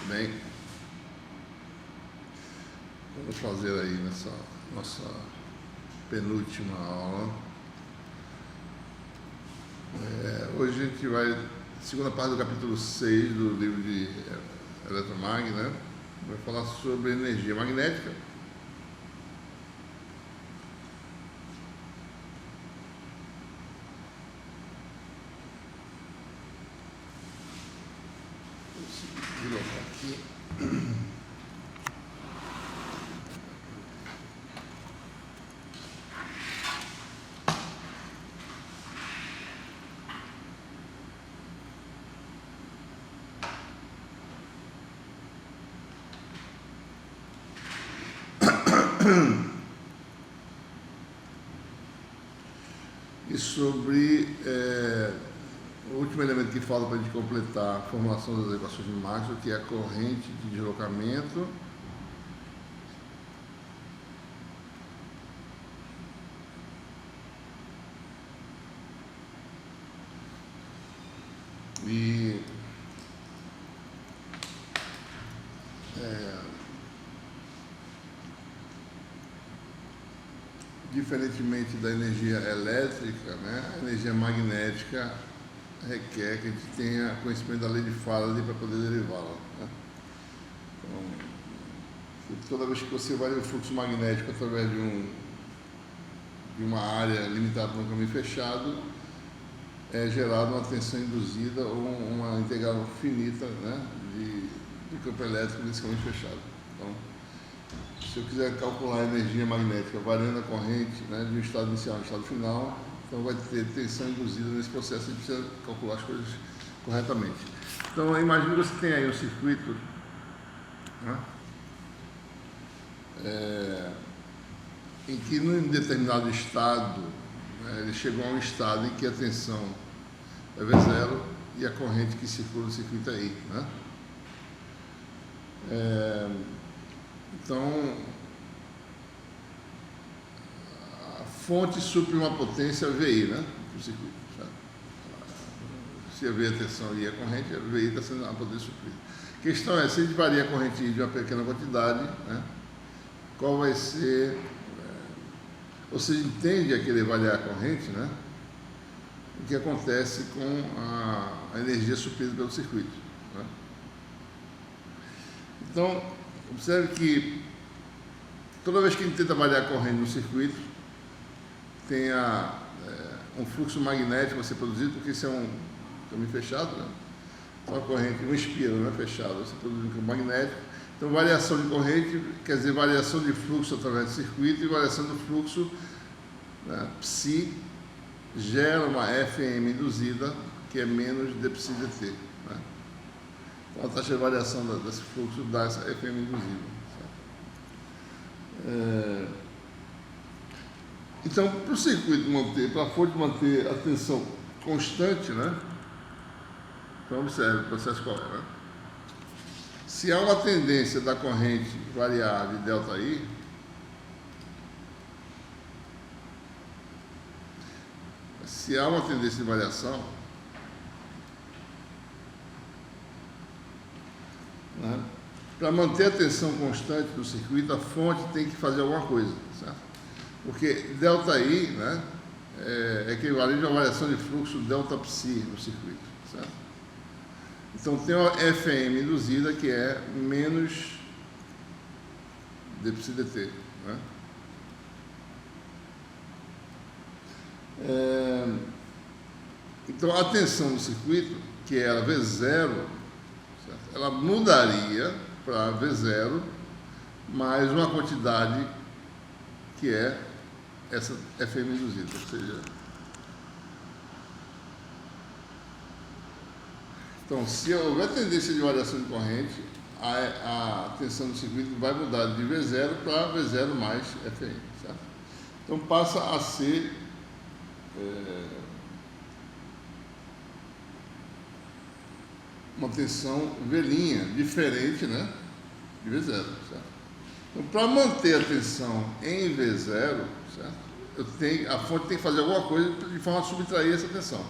bem? Vamos fazer aí nessa nossa penúltima aula. Hoje a gente vai, segunda parte do capítulo 6 do livro de Eletromag, né? Vai falar sobre energia magnética. Vou colocar aqui. E sobre o último elemento que falta para a gente completar a formulação das equações de Maxwell, que é a corrente de deslocamento e diferentemente da energia elétrica, né, a energia magnética requer que a gente tenha conhecimento da lei de Faraday para poder derivá-la, né? Então, toda vez que você varia o fluxo magnético através de uma área limitada por um caminho fechado, é gerada uma tensão induzida ou uma integral finita, né, de campo elétrico nesse caminho fechado. Então, se eu quiser calcular a energia magnética variando a corrente, né, de um estado inicial ao estado final, então vai ter tensão induzida nesse processo, a gente precisa calcular as coisas corretamente. Então, imagine que você tem aí um circuito, né, em que num determinado estado, né, ele chegou a um estado em que a tensão é V0 e a corrente que circula o circuito é I, né? Então, a fonte supre uma potência VI, né, para o circuito. Certo? Se a V é a tensão e a corrente, a VI está sendo a potência suprida. A questão é, se a gente varia a corrente I de uma pequena quantidade, né, qual vai ser... Você entende a querer variar a corrente, né, o que acontece com a energia suprida pelo circuito, né? Então, observe que toda vez que a gente tenta variar a corrente no circuito, tem um fluxo magnético a ser produzido, porque isso é um caminho fechado, né? Então a corrente, um espira, não é fechado, você produz um campo magnético. Então variação de corrente quer dizer variação de fluxo através do circuito, e variação do fluxo, né, psi, gera uma FM induzida, que é menos dψ dt, né? Então a taxa de variação desse fluxo dá essa FM induzida. Então, para o circuito manter, para a fonte manter a tensão constante, né? Então observe o processo qual é, né? Se há uma tendência da corrente variar de ΔI, se há uma tendência de variação, né, para manter a tensão constante do circuito, a fonte tem que fazer alguma coisa, certo? Porque ΔI, né, é equivalente a uma variação de fluxo Δψ no circuito, certo? Então tem uma FM induzida que é menos dψ dt, né? Então a tensão do circuito, que era V0, certo? Ela mudaria para V0 mais uma quantidade que é essa FM induzida, ou seja, então, se houver tendência de variação de corrente, a tensão do circuito vai mudar de V0 para V0 mais FM, certo? Então passa a ser uma tensão V', diferente, né, de V0, certo? Então, para manter a tensão em V0, certo, a fonte tem que fazer alguma coisa de forma a subtrair essa tensão,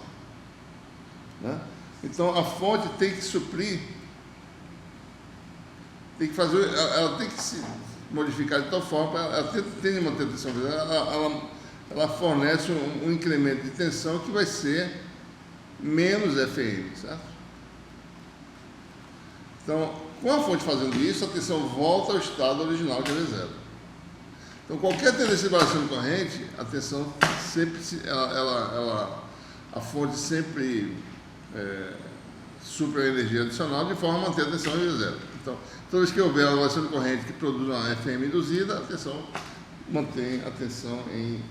né? Então, a fonte tem que suprir tem que fazer, ela tem que se modificar de tal forma, ela tem de manter a tensão V0, ela fornece um incremento de tensão que vai ser menos FM, certo? Então, com a fonte fazendo isso, a tensão volta ao estado original de V0. Então, qualquer tendência de variação de corrente, a tensão sempre, a fonte sempre supra a energia adicional de forma a manter a tensão em V0. Então, toda vez que houver uma variação de corrente que produz uma FM induzida, a tensão mantém a tensão em...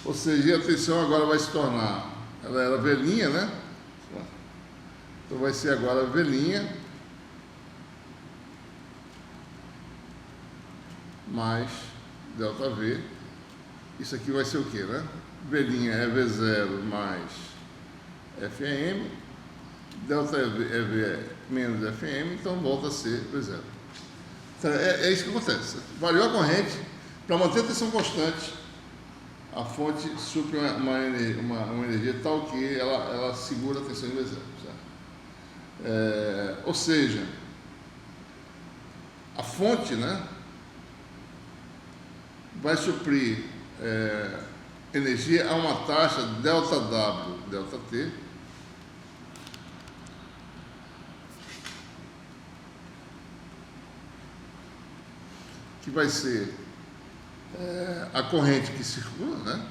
ou seja, a tensão agora vai se tornar... Ela era velhinha, né? Então, vai ser agora velhinha mais ΔV. Isso aqui vai ser o quê, né? Velhinha é V0 mais FM, ΔV é menos FM, então volta a ser V0. Então, é isso que acontece. Variou a corrente, para manter a tensão constante, a fonte supre uma energia tal que ela segura a tensão em V0. Certo? Ou seja, a fonte, né, vai suprir energia a uma taxa ΔW, ΔT, que vai ser a corrente que circula, né,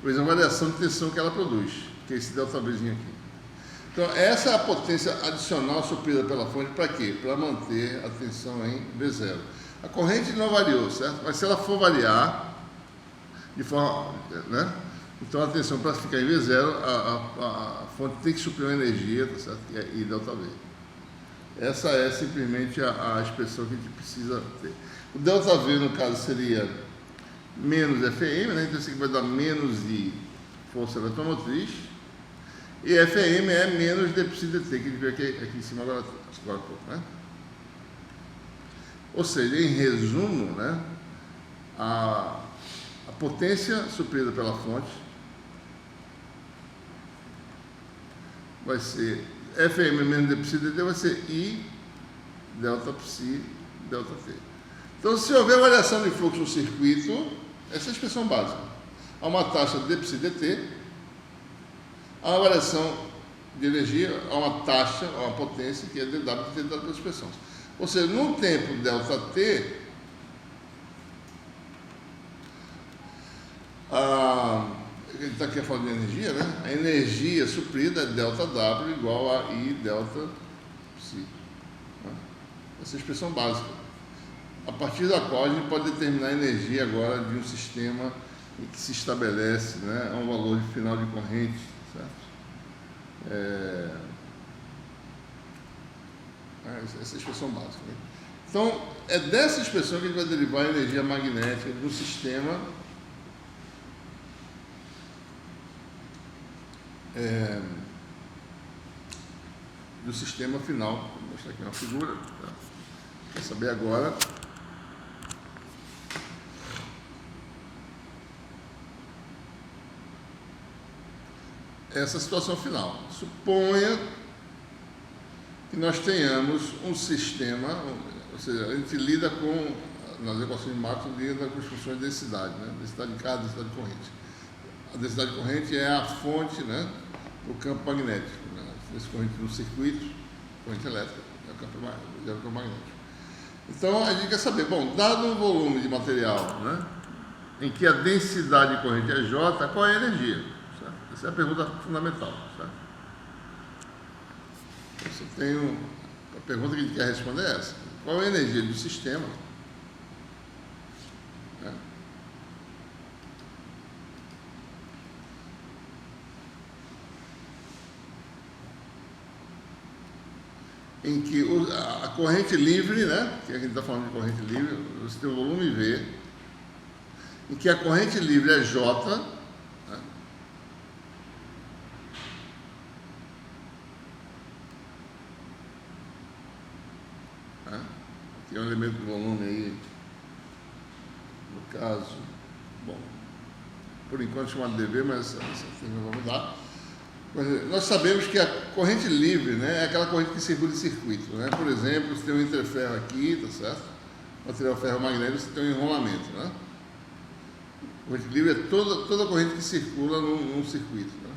vezes a variação de tensão que ela produz, que é esse ΔVzinho aqui. Então, essa é a potência adicional suprida pela fonte para quê? Para manter a tensão em V0. A corrente não variou, certo? Mas se ela for variar, de forma, né? Então a tensão para ficar em V0, a fonte tem que suprir uma energia, tá certo? E ΔV. Essa é simplesmente a expressão que a gente precisa ter. O ΔV, no caso, seria menos FM, né? Então isso aqui vai dar menos de força eletromotriz. E FM é menos dψdt, que a gente vê aqui em cima agora há pouco, né? Ou seja, em resumo, né, a potência suprida pela fonte vai ser FM menos dψdt, vai ser I ΔPsi ΔT. Então, se houver variação de fluxo no circuito, essa é a expressão básica. Há uma taxa de dψdt, há uma variação de energia, há uma taxa, há uma potência, que é dW dada pela expressão. Ou seja, num tempo ΔT, ele está aqui falando de energia, né? A energia suprida é ΔW igual a I ΔPsi. Essa é a expressão básica, a partir da qual a gente pode determinar a energia agora de um sistema em que se estabelece, né, um valor de final de corrente, certo? Essa é a expressão básica, né? Então, é dessa expressão que a gente vai derivar a energia magnética do sistema final. Vou mostrar aqui uma figura. Tá? Quer saber agora? Essa situação final. Suponha que nós tenhamos um sistema, ou seja, a gente lida com, nas equações de Maxwell, lida com as funções de densidade, né? Densidade de carga, densidade de corrente. A densidade de corrente é a fonte, né, do campo magnético, né? Esse corrente no circuito, corrente elétrica, é o campo magnético. Então, a gente quer saber, bom, dado um volume de material, né, em que a densidade de corrente é J, qual é a energia? Certo? Essa é a pergunta fundamental, certo? Você tem a pergunta que a gente quer responder é essa: qual é a energia do sistema, né, em que a corrente livre, né, que a gente está falando de corrente livre, você tem o volume V, em que a corrente livre é J, né, que é um elemento do volume aí, no caso, bom, por enquanto chamado dV, mas essa não vai mudar. Nós sabemos que a corrente livre, né, é aquela corrente que circula em circuito, né? Por exemplo, você tem um interferro aqui, tá certo? Material ferromagnético, você tem um enrolamento, né? Corrente livre é toda corrente que circula num circuito, né?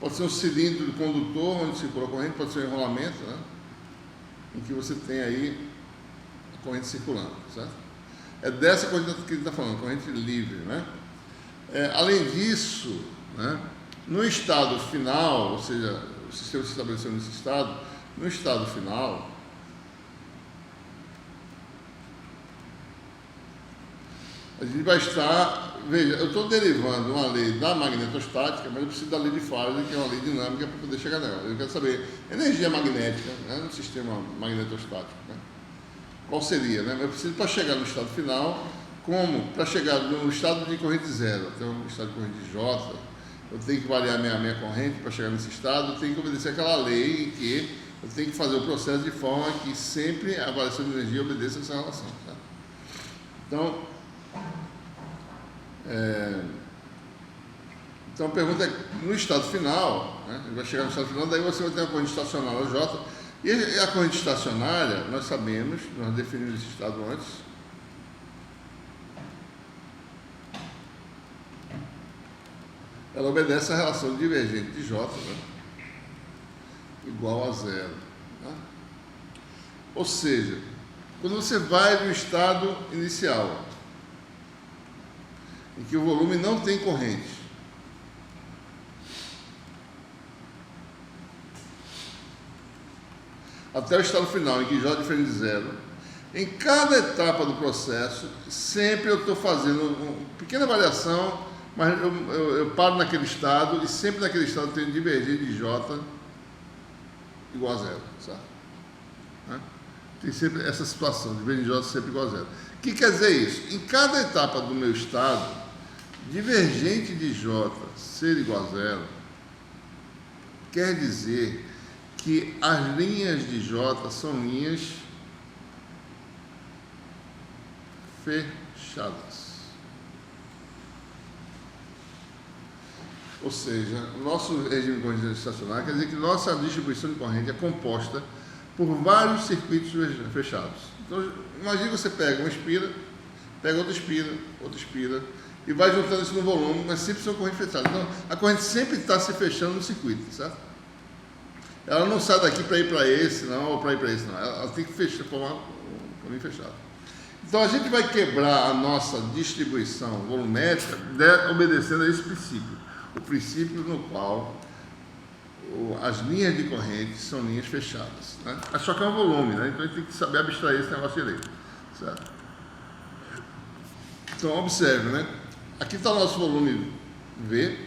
Pode ser um cilindro de condutor onde circula a corrente, pode ser um enrolamento, né? Em que você tem aí a corrente circulando, certo? É dessa corrente que a gente está falando, corrente livre, né? Além disso, né, no estado final, ou seja, o sistema se estabeleceu nesse estado, no estado final, a gente vai estar, veja, eu estou derivando uma lei da magnetostática, mas eu preciso da lei de Faraday, que é uma lei dinâmica, para poder chegar nela. Eu quero saber energia magnética, né, no sistema magnetostático, né? Qual seria, né? Eu preciso, para chegar no estado final, como para chegar no estado de corrente zero, até o estado de corrente J, eu tenho que variar minha corrente para chegar nesse estado, eu tenho que obedecer aquela lei em que eu tenho que fazer o processo de forma que sempre a variação de energia obedeça essa relação. Tá? Então a pergunta é, no estado final, né, vai chegar no estado final, daí você vai ter uma corrente estacionária J, e a corrente estacionária, nós sabemos, nós definimos esse estado antes, ela obedece à relação divergente de J, né, igual a zero. Né? Ou seja, quando você vai no estado inicial, em que o volume não tem corrente, até o estado final, em que J é diferente de zero, em cada etapa do processo, sempre eu estou fazendo uma pequena variação, mas eu paro naquele estado, e sempre naquele estado eu tenho divergente de J igual a zero, certo? Né? Tem sempre essa situação, divergente de J sempre igual a zero. O que quer dizer isso? Em cada etapa do meu estado, divergente de J ser igual a zero, quer dizer que as linhas de J são linhas fechadas. Ou seja, o nosso regime de corrente estacionária quer dizer que nossa distribuição de corrente é composta por vários circuitos fechados. Então, imagine que você pega uma espira, pega outra espira, e vai juntando isso no volume, mas sempre são correntes fechadas. Então, a corrente sempre está se fechando no circuito, certo? Ela não sai daqui para ir para esse, não, ou para ir para esse, não. Ela tem que fechar, formar um caminho fechado. Então, a gente vai quebrar a nossa distribuição volumétrica obedecendo a esse princípio. O princípio no qual as linhas de corrente são linhas fechadas. Né? Só que é um volume, né? Então a gente tem que saber abstrair esse negócio direito. Certo? Então, observe, né? Aqui está o nosso volume V.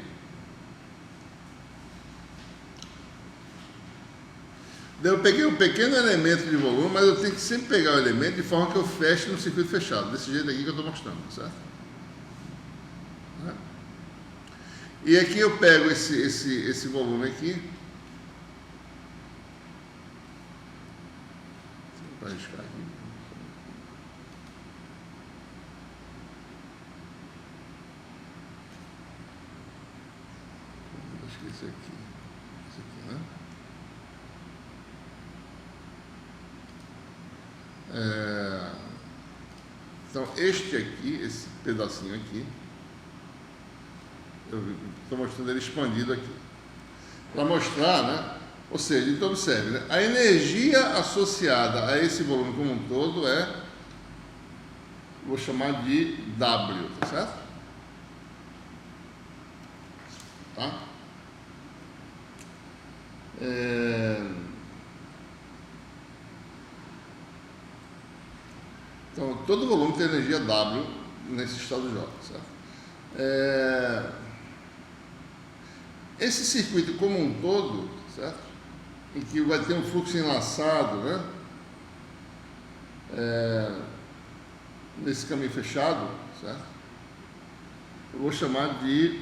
Daí eu peguei um pequeno elemento de volume, mas eu tenho que sempre pegar o elemento de forma que eu feche no circuito fechado. Desse jeito aqui que eu estou mostrando, certo? E aqui eu pego esse volume aqui. Para riscar aqui. Acho que esse aqui. Esse aqui, né? Então, este aqui, esse pedacinho aqui, eu estou mostrando ele expandido aqui. Para mostrar, né? Ou seja, então observe, né? A energia associada a esse volume como um todo vou chamar de W, tá certo? Tá? Então, todo volume tem energia W nesse estado J, certo? Esse circuito como um todo, certo? Em que vai ter um fluxo enlaçado, né? Nesse caminho fechado, certo? Eu vou chamar de...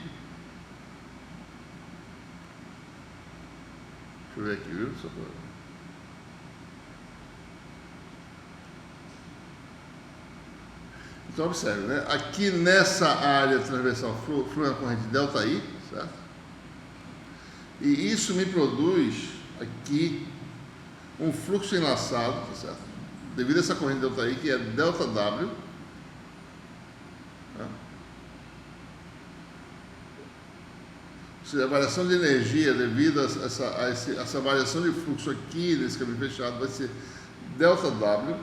Deixa eu ver aqui, viu? Só pra... Então, observe, né? Aqui nessa área transversal flui a corrente ΔI, certo? E isso me produz aqui um fluxo enlaçado, tá certo? Devido a essa corrente ΔI, que é ΔW, tá? Ou seja, a variação de energia devido a essa variação de fluxo aqui nesse caminho fechado vai ser ΔW,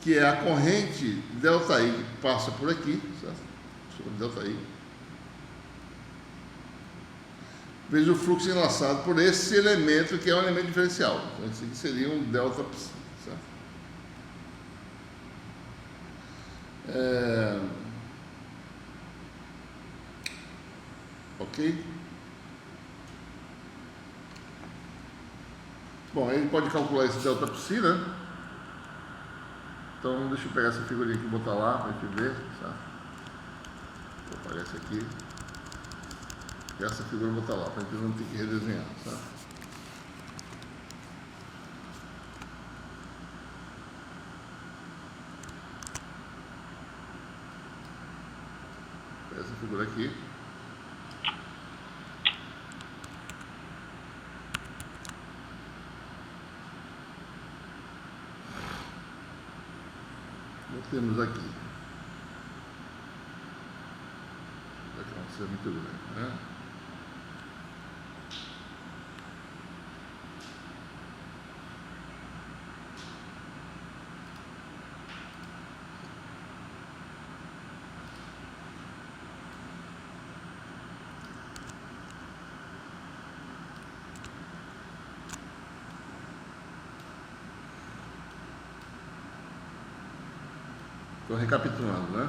que é a corrente ΔI que passa por aqui, certo? Sobre ΔI. Veja o fluxo enlaçado por esse elemento que é um elemento diferencial. Então, esse aqui seria um ΔPsi, certo? Ok? Bom, ele pode calcular esse ΔPsi, né? Então, deixa eu pegar essa figurinha aqui e botar lá para a gente ver, certo? Aparece aqui. E essa figura eu vou botar lá, para a gente não ter que redesenhar, certo? Essa figura aqui. Temos aqui. Aqui vai ser muito grande, né? Estou recapitulando, né?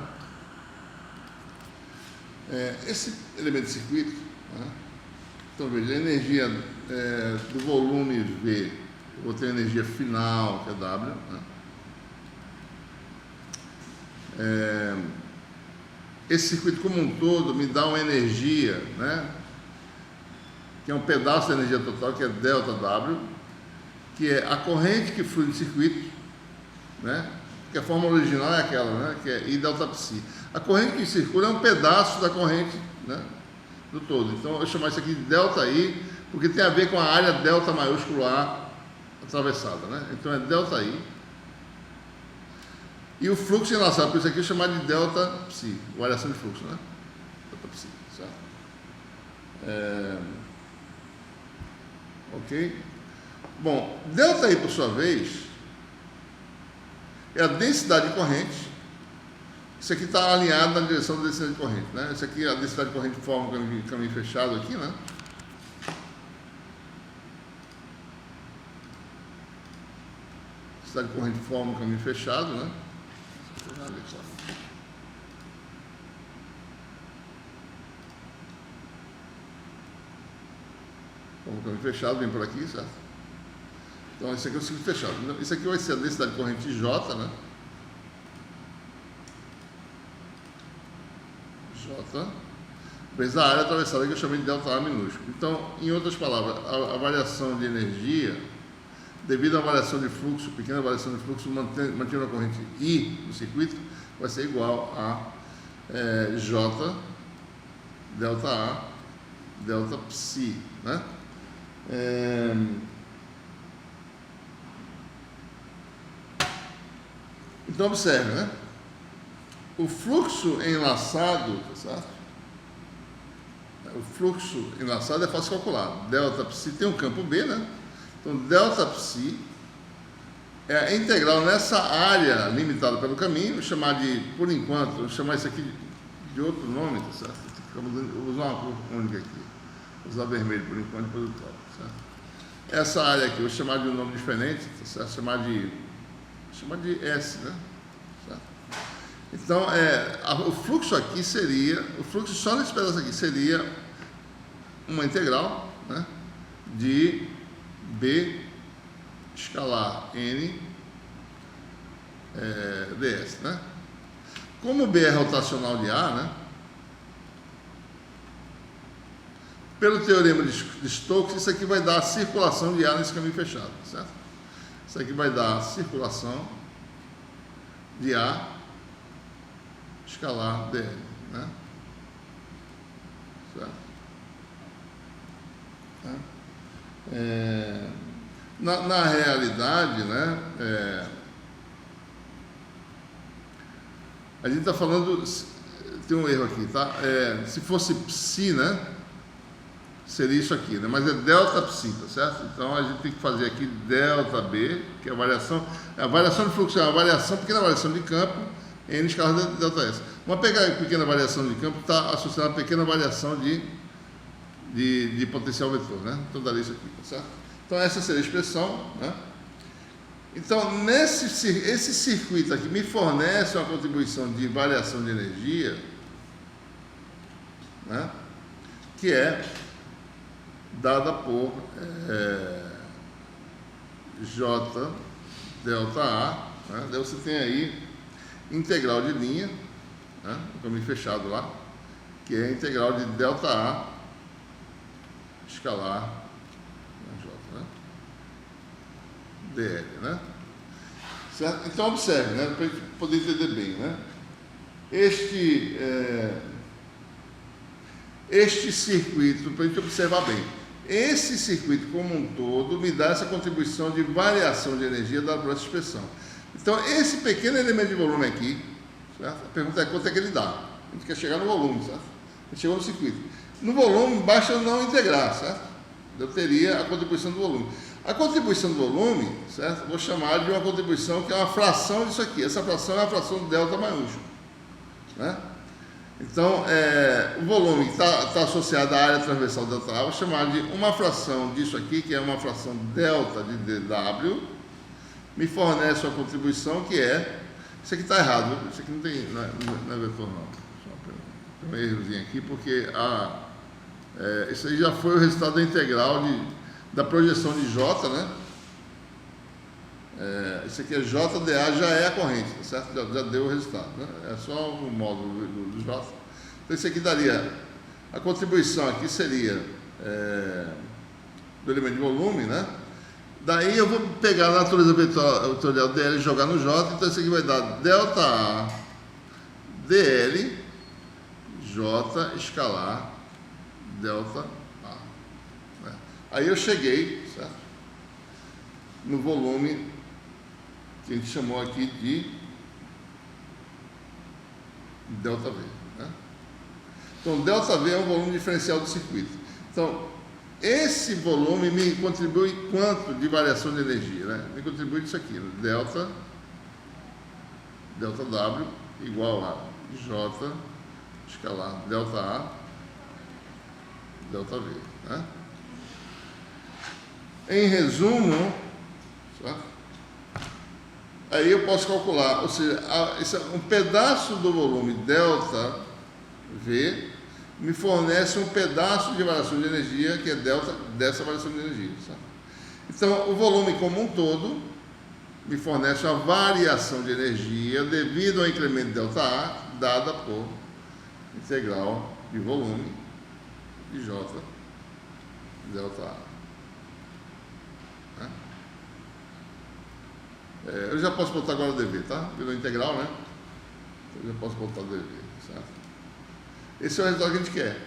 Esse elemento de circuito, né? Então veja, a energia do volume V, eu vou ter a energia final, que é W, né? Esse circuito como um todo me dá uma energia, né? Que é um pedaço da energia total, que é ΔW, que é a corrente que flui no circuito, né? Que a fórmula original é aquela, né? Que é I ΔPsi. A corrente que circula é um pedaço da corrente, né? Do todo. Então, eu vou chamar isso aqui de ΔI, porque tem a ver com a área delta maiúsculo A atravessada, né? Então, é ΔI. E o fluxo enlaçado por isso aqui eu vou chamar de ΔPsi, variação de fluxo, né? ΔPsi, certo? Ok? Bom, ΔI, por sua vez, é a densidade de corrente. Isso aqui está alinhado na direção da densidade de corrente, né? Isso aqui, a densidade de corrente forma um caminho fechado aqui, né? Densidade de corrente forma um caminho fechado, né? Forma um caminho fechado, vem por aqui, certo? Então, esse aqui é o circuito fechado. Isso aqui vai ser a densidade de corrente J, né? J, vezes a área atravessada que eu chamei de ΔA minúsculo. Então, em outras palavras, a variação de energia, devido à variação de fluxo, pequena variação de fluxo, mantendo a corrente I no circuito, vai ser igual a J, ΔA, ΔPsi, né? Então, observe, né? O fluxo enlaçado, tá certo? O fluxo enlaçado é fácil calcular. ΔPsi tem um campo B, né? Então, ΔPsi é a integral nessa área limitada pelo caminho, vou chamar de, por enquanto, vou chamar isso aqui de outro nome, tá certo? Vou usar uma cor única aqui. Vou usar vermelho por enquanto, depois eu troco, certo? Essa área aqui, vou chamar de um nome diferente, tá certo? Chamar de S, né? Certo? Então, o fluxo aqui seria, o fluxo só nesse pedaço aqui seria uma integral, né? De B escalar N ds, né? Como B é rotacional de A, né? Pelo teorema de Stokes, isso aqui vai dar a circulação de A nesse caminho fechado, certo? Isso aqui vai dar a circulação de A escalar dn, né? Certo? Tá? Na realidade, né, a gente está falando, tem um erro aqui, tá? Se fosse psi, né, seria isso aqui, né? Mas é delta psi, tá certo? Então a gente tem que fazer aqui delta B, que é a variação de fluxo, é uma variação, pequena variação de campo, N escala de delta S. Vamos pegar a pequena variação de campo, está associada a pequena variação de potencial vetor, né? Então daria isso aqui, tá certo? Então essa seria a expressão, né? Então esse circuito aqui me fornece uma contribuição de variação de energia, né? Que é dada por J delta A, né? Daí você tem aí integral de linha, né? O caminho fechado lá, que é a integral de delta A escalar J, né? dl, né? Certo? Então observe, né? Para a gente poder entender bem, né? Este circuito, para a gente observar bem, esse circuito como um todo me dá essa contribuição de variação de energia dada por essa expressão. Então, esse pequeno elemento de volume aqui, certo? A pergunta é quanto é que ele dá. A gente quer chegar no volume, certo? A gente chegou no circuito. No volume, basta eu não integrar, certo? Eu teria a contribuição do volume. A contribuição do volume, certo? Vou chamar de uma contribuição que é uma fração disso aqui. Essa fração é a fração de delta maiúsculo, né? Então, o volume que está associado à área transversal delta A, vou chamar de uma fração disso aqui, que é uma fração delta de dw, me fornece uma contribuição que é... Isso aqui está errado, isso aqui não é vetor não. Tem um errozinho aqui, porque isso aí já foi o resultado da integral da projeção de J, né? Isso aqui é JDA, já é a corrente, tá certo? Já deu o resultado, né? É só o módulo do J. Então isso aqui daria, a contribuição aqui seria do elemento de volume, né? Daí eu vou pegar a natureza vetorial dl e jogar no J, então isso aqui vai dar delta A dl J escalar delta A, né? Aí eu cheguei, certo? No volume que a gente chamou aqui de delta V, né? Então, delta V é um volume diferencial do circuito. Então, esse volume me contribui quanto de variação de energia, né? Me contribui isso aqui, né? delta W igual a J escalar delta A delta V, né? Em resumo, certo? Aí eu posso calcular, ou seja, um pedaço do volume delta V me fornece um pedaço de variação de energia que é delta dessa variação de energia, certo? Então, o volume como um todo me fornece uma variação de energia devido ao incremento delta A dada por integral de volume de J delta A. Eu já posso botar agora o dV, tá? Virou integral, né? Eu já posso botar o dV, certo? Esse é o resultado que a gente quer.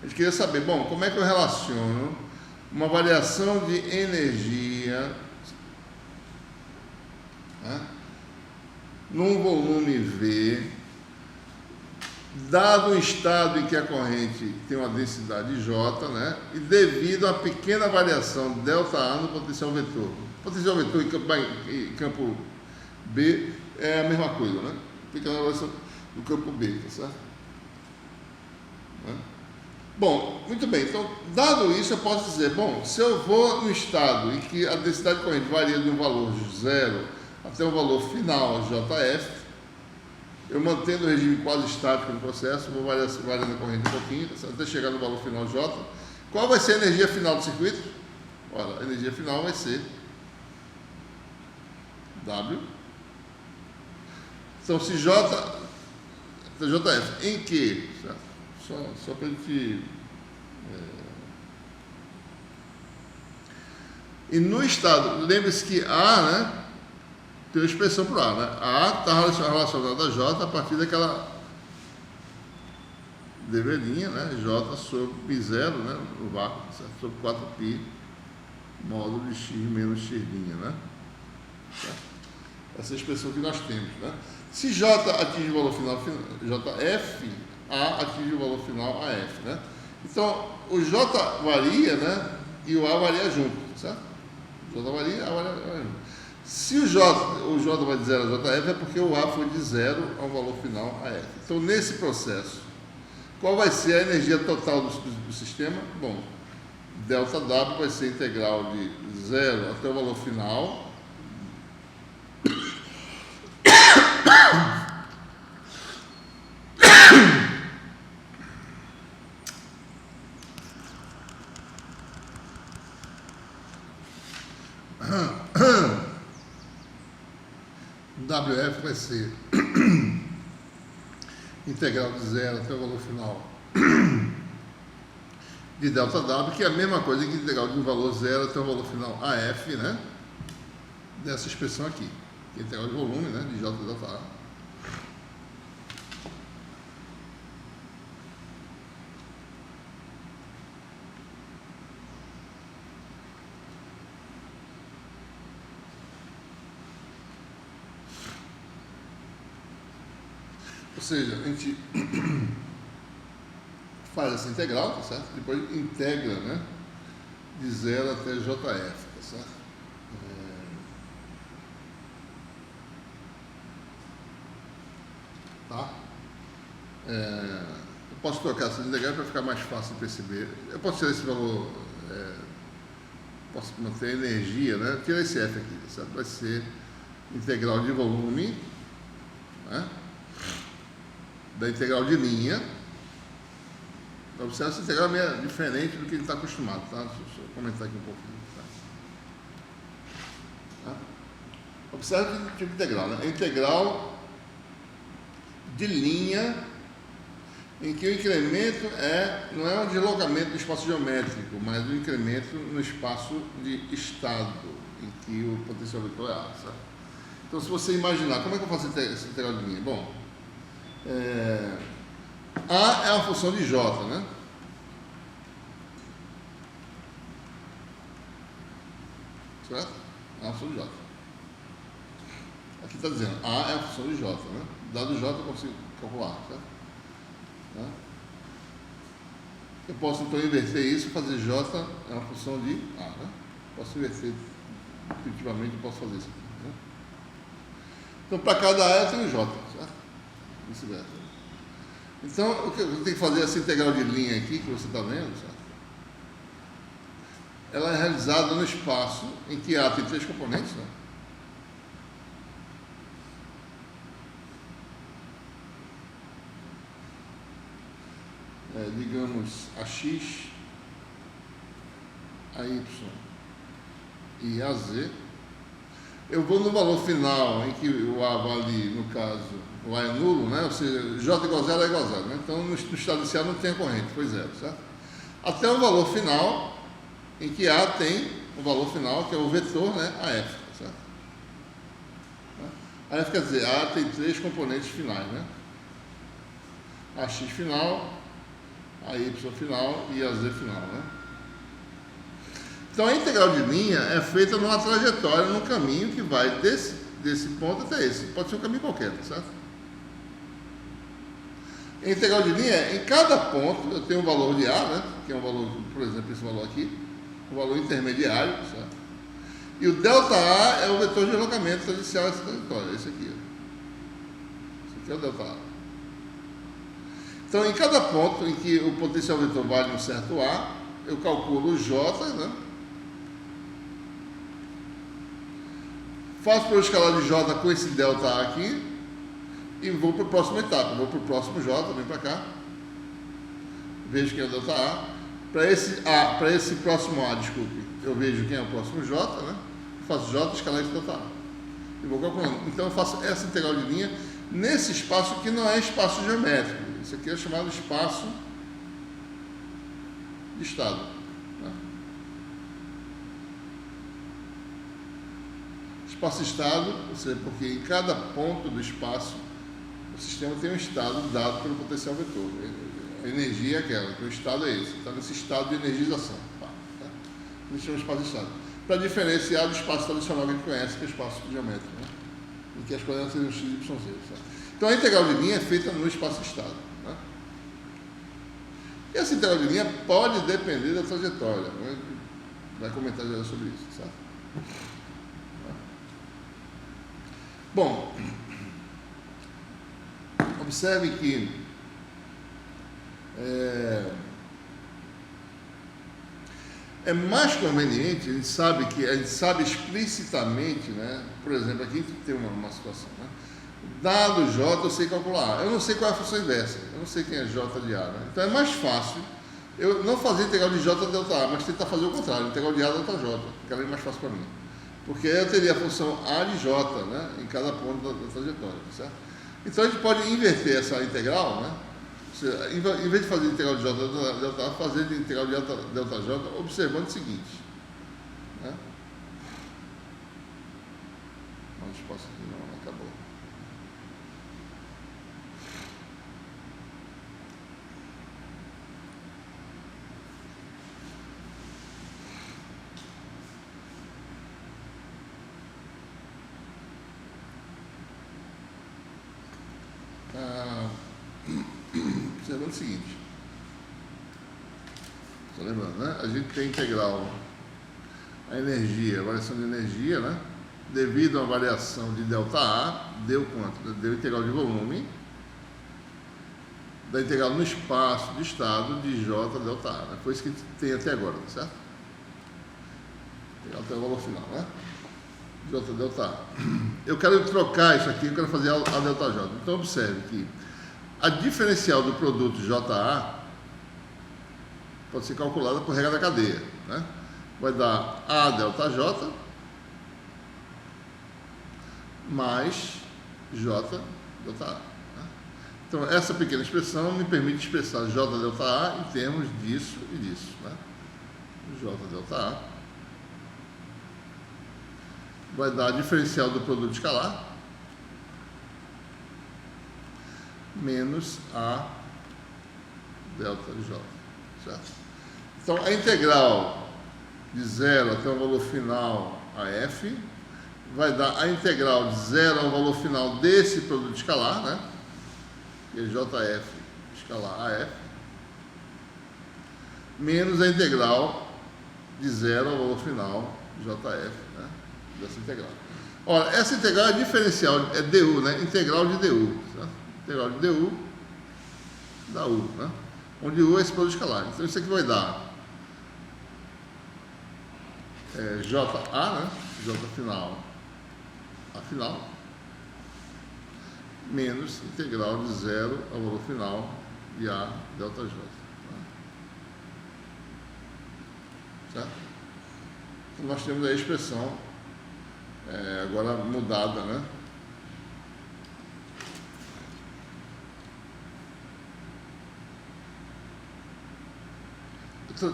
A gente queria saber, bom, como é que eu relaciono uma variação de energia, né, num volume V, dado o estado em que a corrente tem uma densidade J, né, e devido a uma pequena variação ΔA no potencial vetor. Potencial vetor em campo B é a mesma coisa, né? Pequena variação do campo B, tá certo? Né? Bom, muito bem, então, dado isso, eu posso dizer, bom, se eu vou no estado em que a densidade de corrente varia de um valor 0 até um valor final, JF, eu mantendo o regime quase estático no processo, vou variando a corrente um pouquinho, até chegar no valor final J. Qual vai ser a energia final do circuito? Olha, a energia final vai ser W. Então, se JF, em que? Só para a gente... E no estado, lembre-se que A, né, tem uma expressão para A, né? A está relacionada a J a partir dv', né? J sobre π0, né? No vácuo, certo? Sobre 4π módulo de x menos x', né? Certo? Essa é a expressão que nós temos, né? Se J atinge o valor final, JF, A atinge o valor final AF, né? Então, o J varia, né? E o A varia junto, certo? O J varia, A varia junto. Se o J vai de 0 a JF, é porque o A foi de 0 ao valor final AF. Então, nesse processo, qual vai ser a energia total do sistema? Bom, ΔW vai ser integral de 0 até o valor final. WF vai ser integral de 0 até o valor final de ΔW, que é a mesma coisa que integral de um valor 0 até o valor final AF, né? Dessa expressão aqui, que é integral de volume, né? De J ΔA. Ou seja, a gente faz essa integral, tá certo? Depois integra, né? De 0 até JF, tá certo? Tá? Eu posso trocar essa integral para ficar mais fácil de perceber. Eu posso tirar esse valor, posso manter a energia, né? Tirar esse F aqui, tá certo? Vai ser integral de volume, né? Da integral de linha. Observe, essa integral é meio diferente do que ele está acostumado, tá? Deixa eu comentar aqui um pouquinho. Tá? Observe o tipo de integral, né? Integral de linha em que o incremento não é um deslocamento do espaço geométrico, mas um incremento no espaço de estado em que o potencial vetor é A, certo? Então, se você imaginar, como é que eu faço essa integral de linha? Bom, A é uma função de J, né? Certo? É uma função de J. Aqui está dizendo, A é a função de J, né? Dado J eu consigo calcular, certo? Tá? Eu posso então inverter isso e fazer J é uma função de A, né? Posso inverter, intuitivamente eu posso fazer isso aqui, né? Então, para cada A eu tenho J, certo? Vice-versa. Então, o que eu tenho que fazer essa integral de linha aqui, que você está vendo, certo? Ela é realizada no espaço em que A tem 3 componentes, né? Digamos, AX, AY e AZ. Eu vou no valor final em que o A vale, no caso, o A é nulo, né? Ou seja, J igual a 0 é igual a 0, né? Então, no estado inicial não tem a corrente, foi 0, certo? Até o valor final em que A tem o valor final, que é o vetor, né? AF, certo? AF quer dizer, A tem 3 componentes finais, né? AX final, AY final e AZ final, né? Então, a integral de linha é feita numa trajetória, num caminho que vai desse ponto até esse. Pode ser um caminho qualquer, tá certo? A integral de linha, em cada ponto, eu tenho um valor de A, né? Que é um valor, por exemplo, esse valor aqui, um valor intermediário, tá certo? E o ΔA é o vetor de deslocamento tangencial dessa trajetória, esse aqui. Esse aqui é o ΔA. Então, em cada ponto em que o potencial vetor vale um certo A, eu calculo o J, né? Faço para o escalar de J com esse ΔA aqui e vou para a próxima etapa. Vou para o próximo J, vem para cá. Vejo quem é o ΔA. Para esse próximo A, desculpe, eu vejo quem é o próximo J, né? Faço J, escalar de ΔA. E vou calculando. Então, eu faço essa integral de linha nesse espaço que não é espaço geométrico. Isso aqui é chamado espaço de estado. Né? Espaço de estado, ou seja, porque em cada ponto do espaço o sistema tem um estado dado pelo potencial vetor. A energia é aquela, que o estado é esse. Está nesse estado de energização. Tá? A gente chama de espaço-estado. Para diferenciar do espaço tradicional que a gente conhece, que é o espaço geométrico, né? Em que as coordenadas seriam x, y, z. Tá? Então a integral de linha é feita no espaço-estado. Né? E essa integral de linha pode depender da trajetória. Né? Vai comentar já sobre isso. Certo? Bom, observe que é mais conveniente, a gente sabe explicitamente, né? Por exemplo, aqui tem uma situação, né? Dado J, eu sei calcular. Eu não sei qual é a função inversa, eu não sei quem é J de A, né? Então é mais fácil eu não fazer integral de J delta A, mas tentar fazer o contrário, integral de A delta J, que é mais fácil para mim. Porque eu teria a função A de J, né? Em cada ponto da trajetória, certo? Então a gente pode inverter essa integral, né? Em vez de fazer integral de J delta A, fazer de integral de delta J, observando o seguinte, né? Não, espaço aqui não acabou. Observando o seguinte, estou lembrando, né? A gente tem integral, a energia, a variação de energia, né? Devido a uma variação de ΔA, deu quanto? Deu integral de volume, da integral no espaço de estado de J ΔA, né? Foi isso que a gente tem até agora, tá certo? Integral até o valor final, né? J ΔA. Eu quero trocar isso aqui, eu quero fazer a ΔJ. Então observe que a diferencial do produto JA pode ser calculada por regra da cadeia, né? Vai dar A ΔJ mais J ΔA. Né? Então essa pequena expressão me permite expressar J ΔA em termos disso e disso, né? J ΔA vai dar a diferencial do produto escalar menos A delta J, certo? Então, a integral de 0 até o valor final a f vai dar a integral de 0 ao valor final desse produto escalar, né? Que é JF escalar AF, menos a integral de 0 ao valor final JF, né? Dessa integral. Ora, essa integral é diferencial, é du, né? Integral de du, certo? Integral de du da u, né? Onde u é esse produto escalar. Então isso aqui vai dar JA, né? J final, A final, menos integral de 0 ao valor final de A delta J. Né? Certo? Então nós temos aí a expressão agora mudada, né?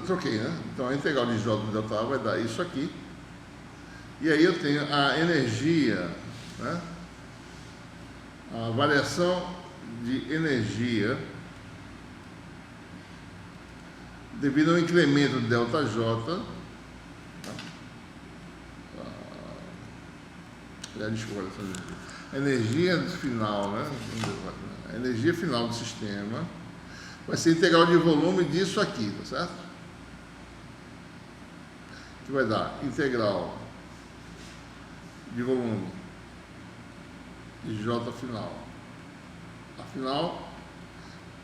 Troquei, né? Então a integral de J delta A vai dar isso aqui. E aí eu tenho a energia, né? A variação de energia devido ao incremento de ΔJ. Desculpa, a energia final, né? A energia final do sistema vai ser integral de volume disso aqui, tá certo? Que vai dar integral de volume de J final. Afinal,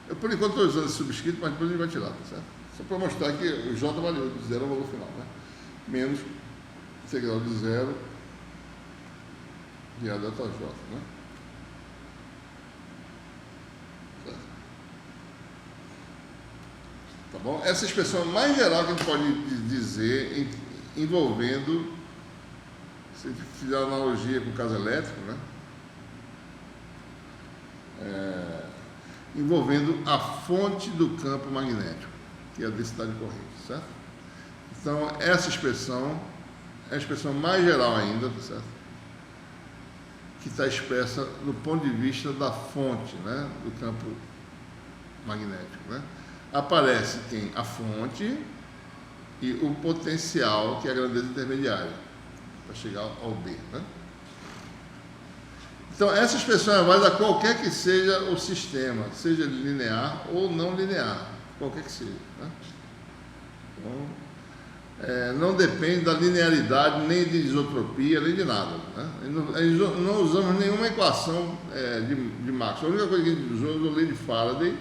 eu por enquanto estou usando esse subscrito, mas depois a gente vai tirar, tá certo? Só para mostrar que o J valeu de 0 ao valor final, né? Menos integral de 0 de A delta J, né? Certo? Tá bom? Essa expressão mais geral que a gente pode dizer envolvendo, se a gente fizer uma analogia com o caso elétrico, né? Envolvendo a fonte do campo magnético, que é a densidade de corrente, certo? Então, essa expressão é a expressão mais geral ainda, tá certo? Que está expressa no ponto de vista da fonte, né? Do campo magnético, né? aparece quem? A fonte e o potencial, que é a grandeza intermediária, para chegar ao B, né? Então, essa expressão é válida qualquer que seja o sistema, seja linear ou não linear, qualquer que seja, né? Então, não depende da linearidade, nem de isotropia, nem de nada, né? Não usamos nenhuma equação de Maxwell. A única coisa que a gente usou é a lei de Faraday,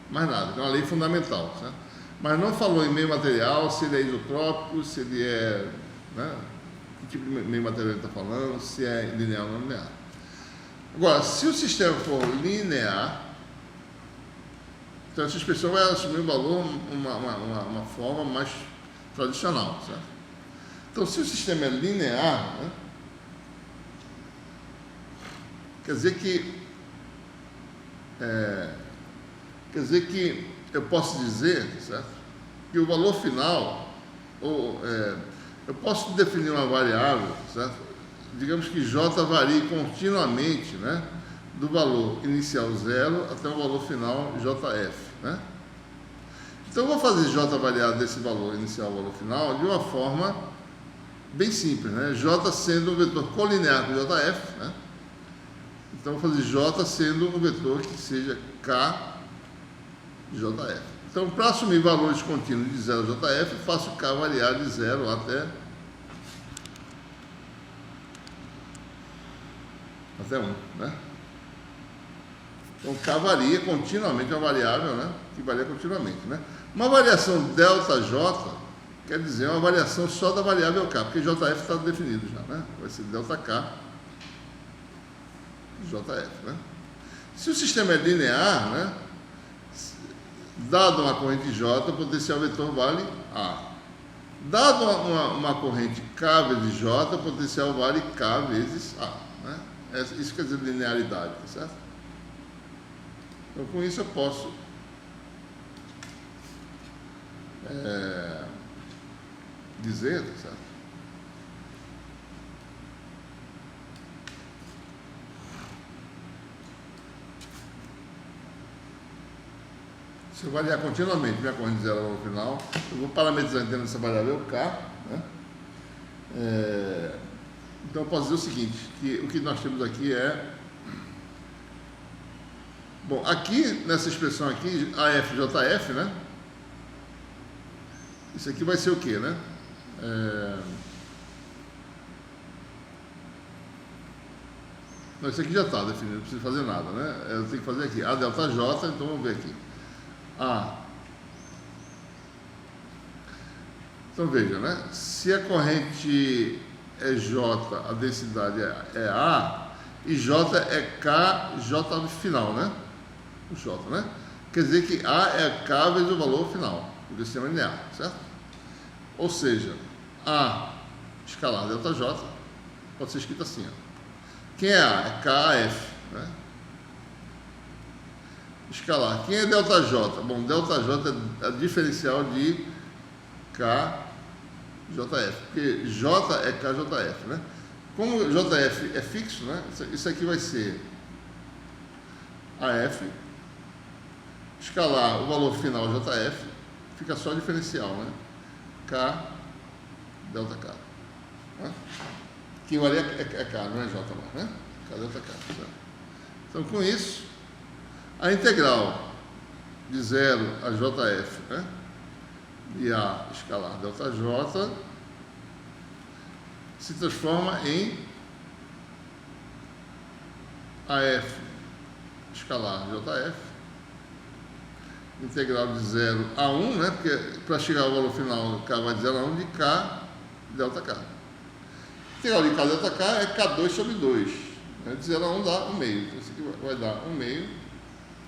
mais nada, que é uma lei fundamental, certo? Mas não falou em meio material, se ele é isotrópico, se ele é, né, que tipo de meio material ele está falando, se é linear ou não linear. Agora, se o sistema for linear, então essa expressão vai assumir um valor, uma forma mais tradicional, certo? Então, se o sistema é linear, né, quer dizer que eu posso dizer, certo, que o valor final, eu posso definir uma variável, certo? Digamos que J varie continuamente, né, do valor inicial 0 até o valor final JF, né? Então, eu vou fazer J variar desse valor inicial ao valor final de uma forma bem simples, né? J sendo um vetor colinear com JF, né? Então, eu vou fazer J sendo um vetor que seja K JF. Então, para assumir valores contínuos de 0 a JF, eu faço K variar de 0 até 1, né? Então, K varia continuamente, é uma variável, né, que varia continuamente, né? Uma variação ΔJ quer dizer uma variação só da variável K, porque JF está definido já, né? Vai ser ΔK JF, né? Se o sistema é linear, né, dado uma corrente J, o potencial vetor vale A. Dado uma corrente K vezes J, o potencial vale K vezes A, né? Isso quer dizer linearidade, tá certo? Então, com isso eu posso dizer, tá certo? Se eu variar continuamente minha corrente zero ao final, eu vou parametrizar dentro dessa variável K, né? Então eu posso dizer o seguinte, que o que nós temos aqui é... Bom, aqui, nessa expressão aqui, AFJF, né? Isso aqui vai ser o quê, né? Não, isso aqui já está definido, não preciso fazer nada, né? Eu tenho que fazer aqui, A delta J, então vamos ver aqui. Então veja, né? Se a corrente é J, a densidade é A, e J é K, J final, né? O J, né? Quer dizer que A é K vezes o valor final do sistema linear, certo? Ou seja, A escalar delta J pode ser escrito assim, ó. Quem é A? É KF, né? Escalar. Quem é delta J? Bom, delta J é a diferencial de KJF, porque J é KJF, né? Como JF é fixo, né? Isso aqui vai ser AF, escalar o valor final JF, fica só diferencial, né? K, delta K. Né? Que varia é K, não é J mais, né? K, delta K. Certo? Então, com isso, a integral de 0 a JF, né, de A escalar delta J, se transforma em AF escalar JF, integral de 0 a 1, né, porque para chegar ao valor final, K vai de 0 a 1, de K delta K. Integral de K delta K é K2 sobre 2. Né, de 0 a 1 dá 1 meio. Então, isso aqui vai dar 1 meio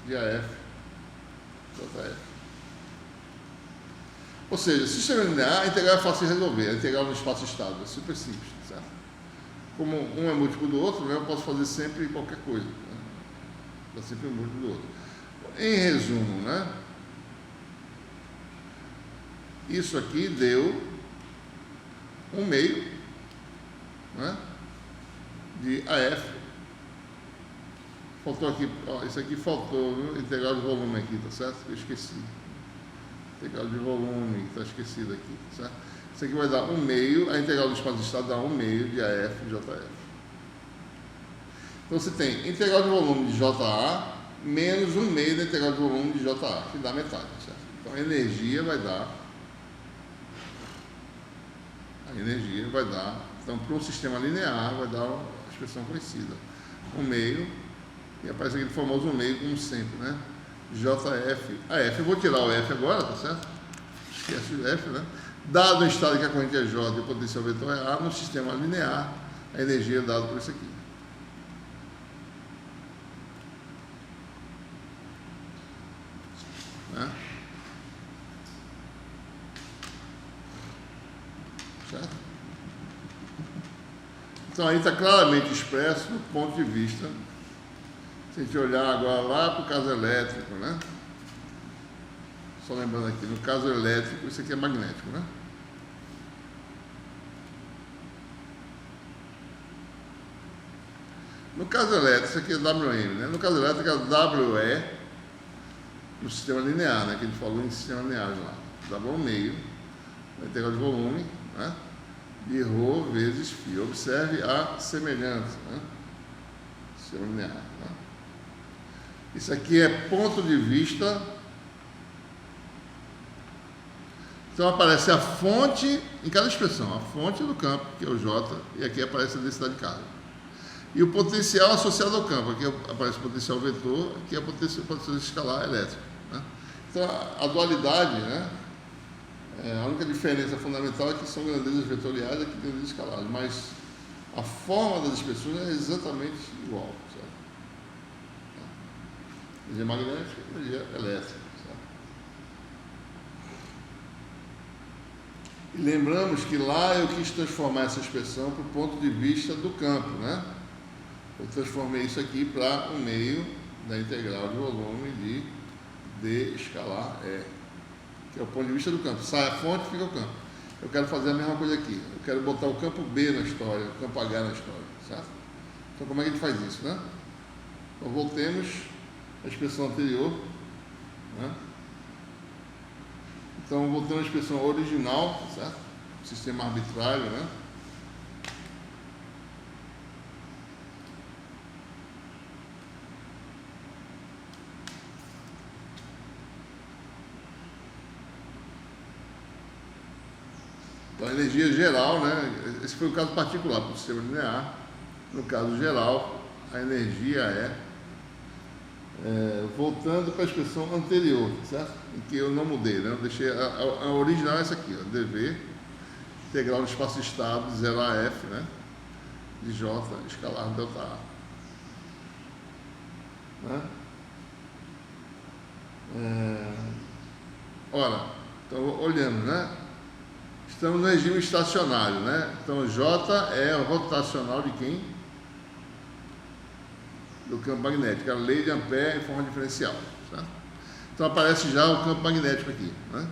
de AF JF. Ou seja, se o sistema linear, a integral é fácil de resolver. A integral no espaço estável é super simples, certo? Como um é múltiplo do outro, né, eu posso fazer sempre qualquer coisa. Né? É sempre um múltiplo do outro. Em resumo, né, isso aqui deu 1 meio, né, de AF faltou aqui, ó, isso aqui faltou, viu? Integral de volume aqui, tá certo? Eu esqueci. Integral de volume, está esquecido aqui, tá certo? Isso aqui vai dar 1/2, a integral do espaço de estado dá 1/2 de AF de JF. Então você tem integral de volume de JA menos 1/2 da integral de volume de JA, que dá metade, certo? Então a energia vai dar, então para um sistema linear vai dar a expressão conhecida, 1/2, e aparece aquele famoso 1/2 como sempre, né? JF, a F, eu vou tirar o F agora, tá certo? Esquece o F, né? Dado o estado que a corrente é J e o potencial vetor é A, no sistema linear, a energia é dada por isso aqui. Né? Certo? Então aí está claramente expresso do ponto de vista, se a gente olhar agora lá para o caso elétrico, né? Só lembrando aqui, no caso elétrico, isso aqui é magnético, né? No caso elétrico, isso aqui é WM, né? No caso elétrico, é WE, no sistema linear, né? Que a gente falou em sistema linear lá. W1/2, a integral de volume, né? De ρ vezes φ. Observe a semelhança, né? Sistema linear, né? Isso aqui é ponto de vista. Então aparece a fonte em cada expressão, a fonte do campo, que é o J, e aqui aparece a densidade de carga. E o potencial associado ao campo, aqui aparece o potencial vetor, aqui é o potencial escalar elétrico, né? Então a dualidade, né? A única diferença fundamental é que são grandezas vetoriais e aqui grandezas escalares, mas a forma das expressões é exatamente igual, certo? Energia magnética e energia elétrica. E lembramos que lá eu quis transformar essa expressão para o ponto de vista do campo, né? Eu transformei isso aqui para 1/2 da integral de volume de D escalar E, que é o ponto de vista do campo. Sai a fonte, fica o campo. Eu quero fazer a mesma coisa aqui. Eu quero botar o campo B na história, o campo H na história, certo? Então como é que a gente faz isso, né? Então voltemos à expressão anterior, né? Então, voltando à expressão original, certo? Sistema arbitrário, né? Então, a energia geral, né? Esse foi o caso particular para o sistema linear. No caso geral, a energia voltando para a expressão anterior, certo? Em que eu não mudei, né? Eu deixei a original é essa aqui, ó, dV, integral do espaço estado, 0 a F, né? De J escalar delta A. Né? Ora, então olhando, né? Estamos no regime estacionário, né? Então J é o rotacional de quem? Do campo magnético, a lei de Ampère em forma diferencial, certo? Então aparece já o campo magnético aqui, né?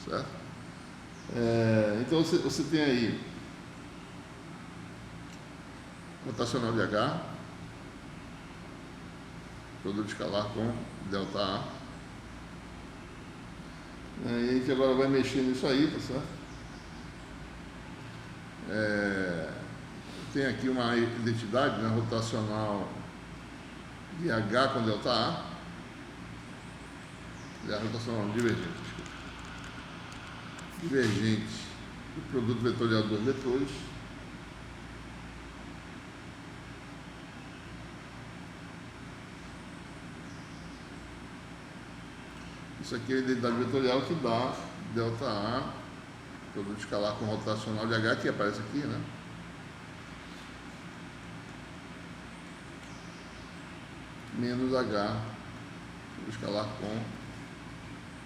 Certo? Então você tem aí rotacional de H, produto escalar com delta A. E a gente agora vai mexer nisso aí, tá certo? Tem aqui uma identidade, né, rotacional de H com delta A. E a rotacional divergente, desculpa. Divergente do produto vetorial de dois vetores. Isso aqui é a identidade vetorial que dá delta A, produto escalar com rotacional de H, que aparece aqui, né? Menos H, produto escalar com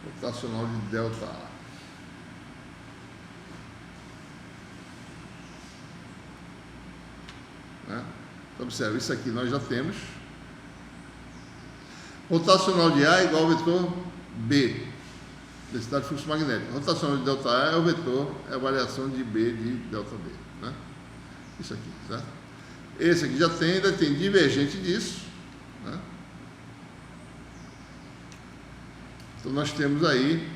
rotacional de delta A. Né? Então, observe, isso aqui nós já temos. Rotacional de A é igual ao vetor B, densidade de fluxo magnético. Rotacional de delta A é o vetor, é a variação de B de delta B. Né? Isso aqui, certo? Esse aqui já tem, ainda tem divergente disso, né? Então nós temos aí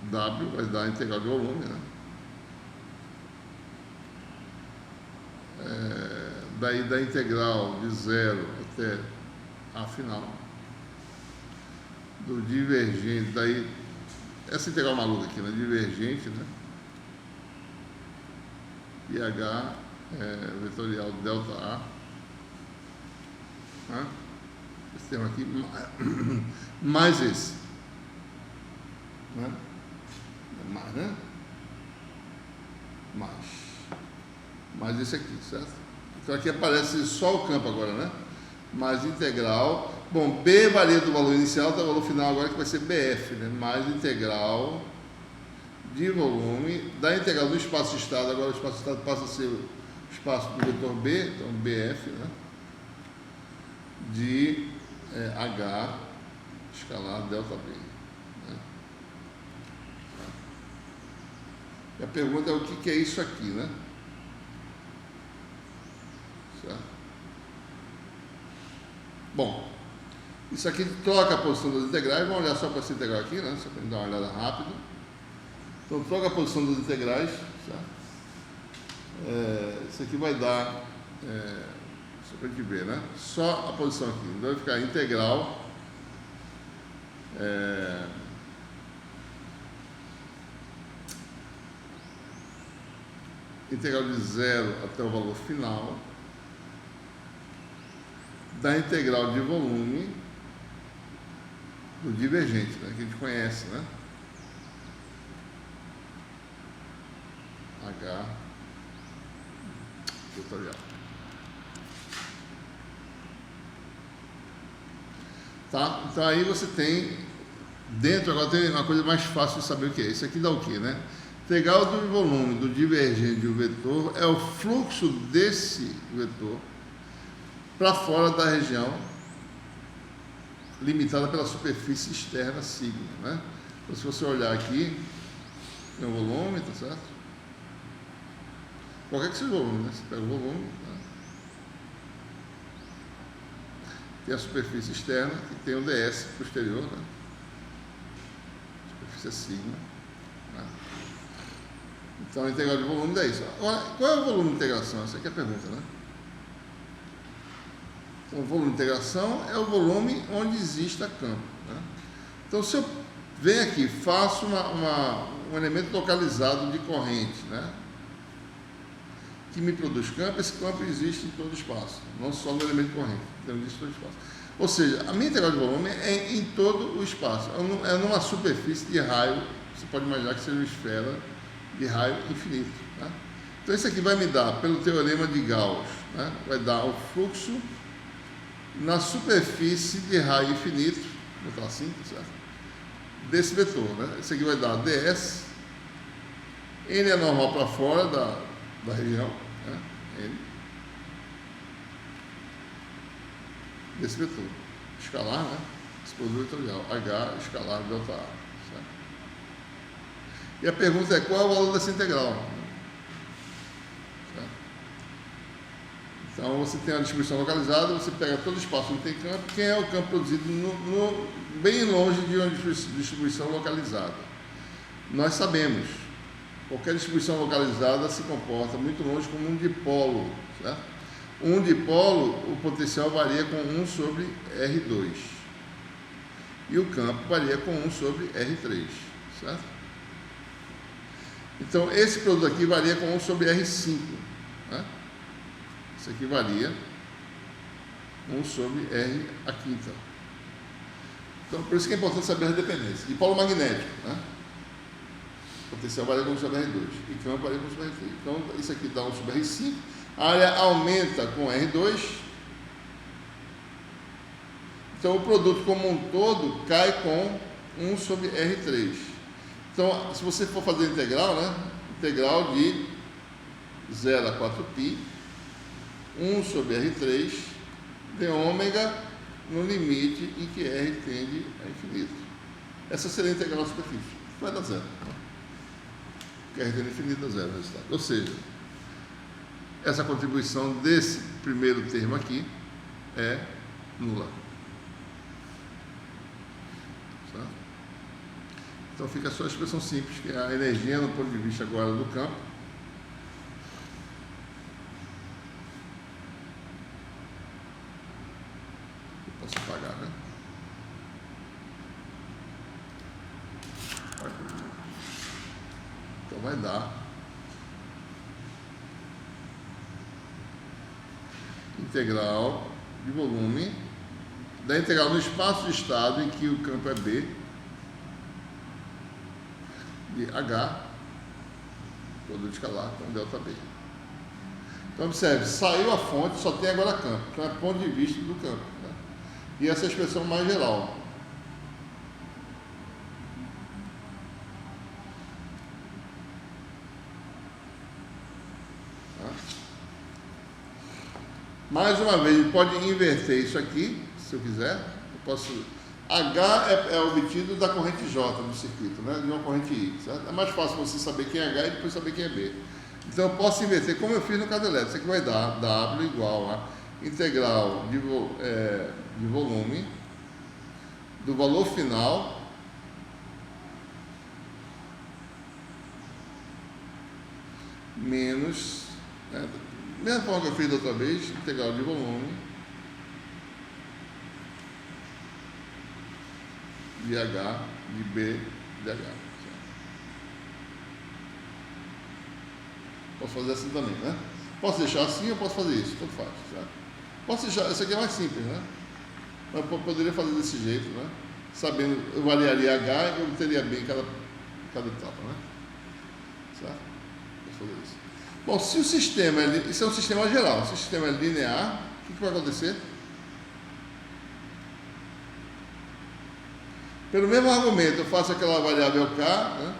W vai dar a integral de volume, né? Daí da integral de 0 até a final do divergente, daí essa integral maluca aqui, né? Divergente, né? E H vetorial delta A, né? Esse termo aqui mais esse, né? Mais, né? Mais esse aqui, certo? Então aqui aparece só o campo agora, né? Mais integral. Bom, B varia do valor inicial até o valor final agora, que vai ser BF, né? Mais integral de volume da integral do espaço-estado. Agora o espaço-estado passa a ser o espaço do vetor B, então BF, né? De H escalar delta B. Né? E a pergunta é o que é isso aqui, né? Certo? Bom, isso aqui troca a posição das integrais. Vamos olhar só para essa integral aqui, né? Só para dar uma olhada rápida. Então, troca a posição das integrais. Certo? Isso aqui vai dar, só para a gente ver, né? Só a posição aqui. Então, vai ficar integral. Integral de 0 até o valor final da integral de volume do divergente, né, que a gente conhece, né? H vetorial. Tá? Então aí você tem dentro, agora tem uma coisa mais fácil de saber o que é. Isso aqui dá o que, né? Integral do volume do divergente de um vetor é o fluxo desse vetor para fora da região limitada pela superfície externa sigma, né? Então, se você olhar aqui, tem o volume, tá certo? Qualquer que seja o volume, né? Você pega o volume, né? Tem a superfície externa, que tem o ds posterior, né? Superfície é sigma, né? Então, a integral de volume é isso. Agora, qual é o volume de integração? Essa aqui é a pergunta, né? Então, o volume de integração é o volume onde exista campo, né? Então, se eu venho aqui, faço um elemento localizado de corrente, né? Que me produz campo, esse campo existe em todo o espaço, não só no elemento corrente, então existe em todo o espaço. Ou seja, a minha integral de volume é em todo o espaço, é numa superfície de raio, você pode imaginar que seja uma esfera de raio infinito, né? Então, isso aqui vai me dar, pelo teorema de Gauss, né? Vai dar o fluxo na superfície de raio infinito, vou botar assim, certo? Desse vetor, né? Isso aqui vai dar ds, n é normal para fora da região, né? N, desse vetor, escalar, né? Explosão vetorial, H escalar delta A, certo? E a pergunta é, qual é o valor dessa integral? Então, você tem a distribuição localizada, você pega todo o espaço onde tem campo, quem é o campo produzido bem longe de uma distribuição localizada. Nós sabemos, qualquer distribuição localizada se comporta muito longe como um dipolo, certo? Um dipolo, o potencial varia com 1 sobre R2. E o campo varia com 1 sobre R3, certo? Então, esse produto aqui varia com 1 sobre R5, né? Isso aqui varia 1 sobre R a quinta. Então, por isso que é importante saber a dependência. E polo magnético, né? Potencial varia com 1 sobre R2. E campo varia com 1 sobre R3. Então, isso aqui dá 1 sobre R5. A área aumenta com R2. Então, o produto como um todo cai com 1 sobre R3. Então, se você for fazer integral, né? Integral de 0 a 4π, 1 sobre R3 de ômega no limite em que R tende a infinito. Essa seria a integral da superfície. Vai dar zero. Porque a RT infinita dá zero o resultado. Ou seja, essa contribuição desse primeiro termo aqui é nula. Certo? Então fica só a expressão simples, que é a energia no ponto de vista agora do campo. Eu posso apagar, né? Então vai dar integral de volume da integral no espaço de estado em que o campo é B de H, produto escalar com ΔB. Então observe, saiu a fonte, só tem agora campo, então é ponto de vista do campo, né? E essa é a expressão mais geral. Mais uma vez, ele pode inverter isso aqui, se eu quiser. Eu posso... H é obtido da corrente J do circuito, né? De uma corrente I, certo? É mais fácil você saber quem é H e depois saber quem é B. Então eu posso inverter, como eu fiz no caso elétrico. Isso aqui vai dar W igual a integral de volume do valor final menos... mesma forma que eu fiz da outra vez, integral de volume de H de B de H. Posso fazer assim também, né? Posso deixar assim ou posso fazer isso? Tanto faz, certo? Posso deixar, isso aqui é mais simples, né? Mas poderia fazer desse jeito, né? Sabendo, eu variaria H e eu teria B em cada etapa, né? Certo? Posso fazer isso. Bom, se o sistema, isso é um sistema geral, se o sistema é linear, o que vai acontecer? Pelo mesmo argumento, eu faço aquela variável K, né?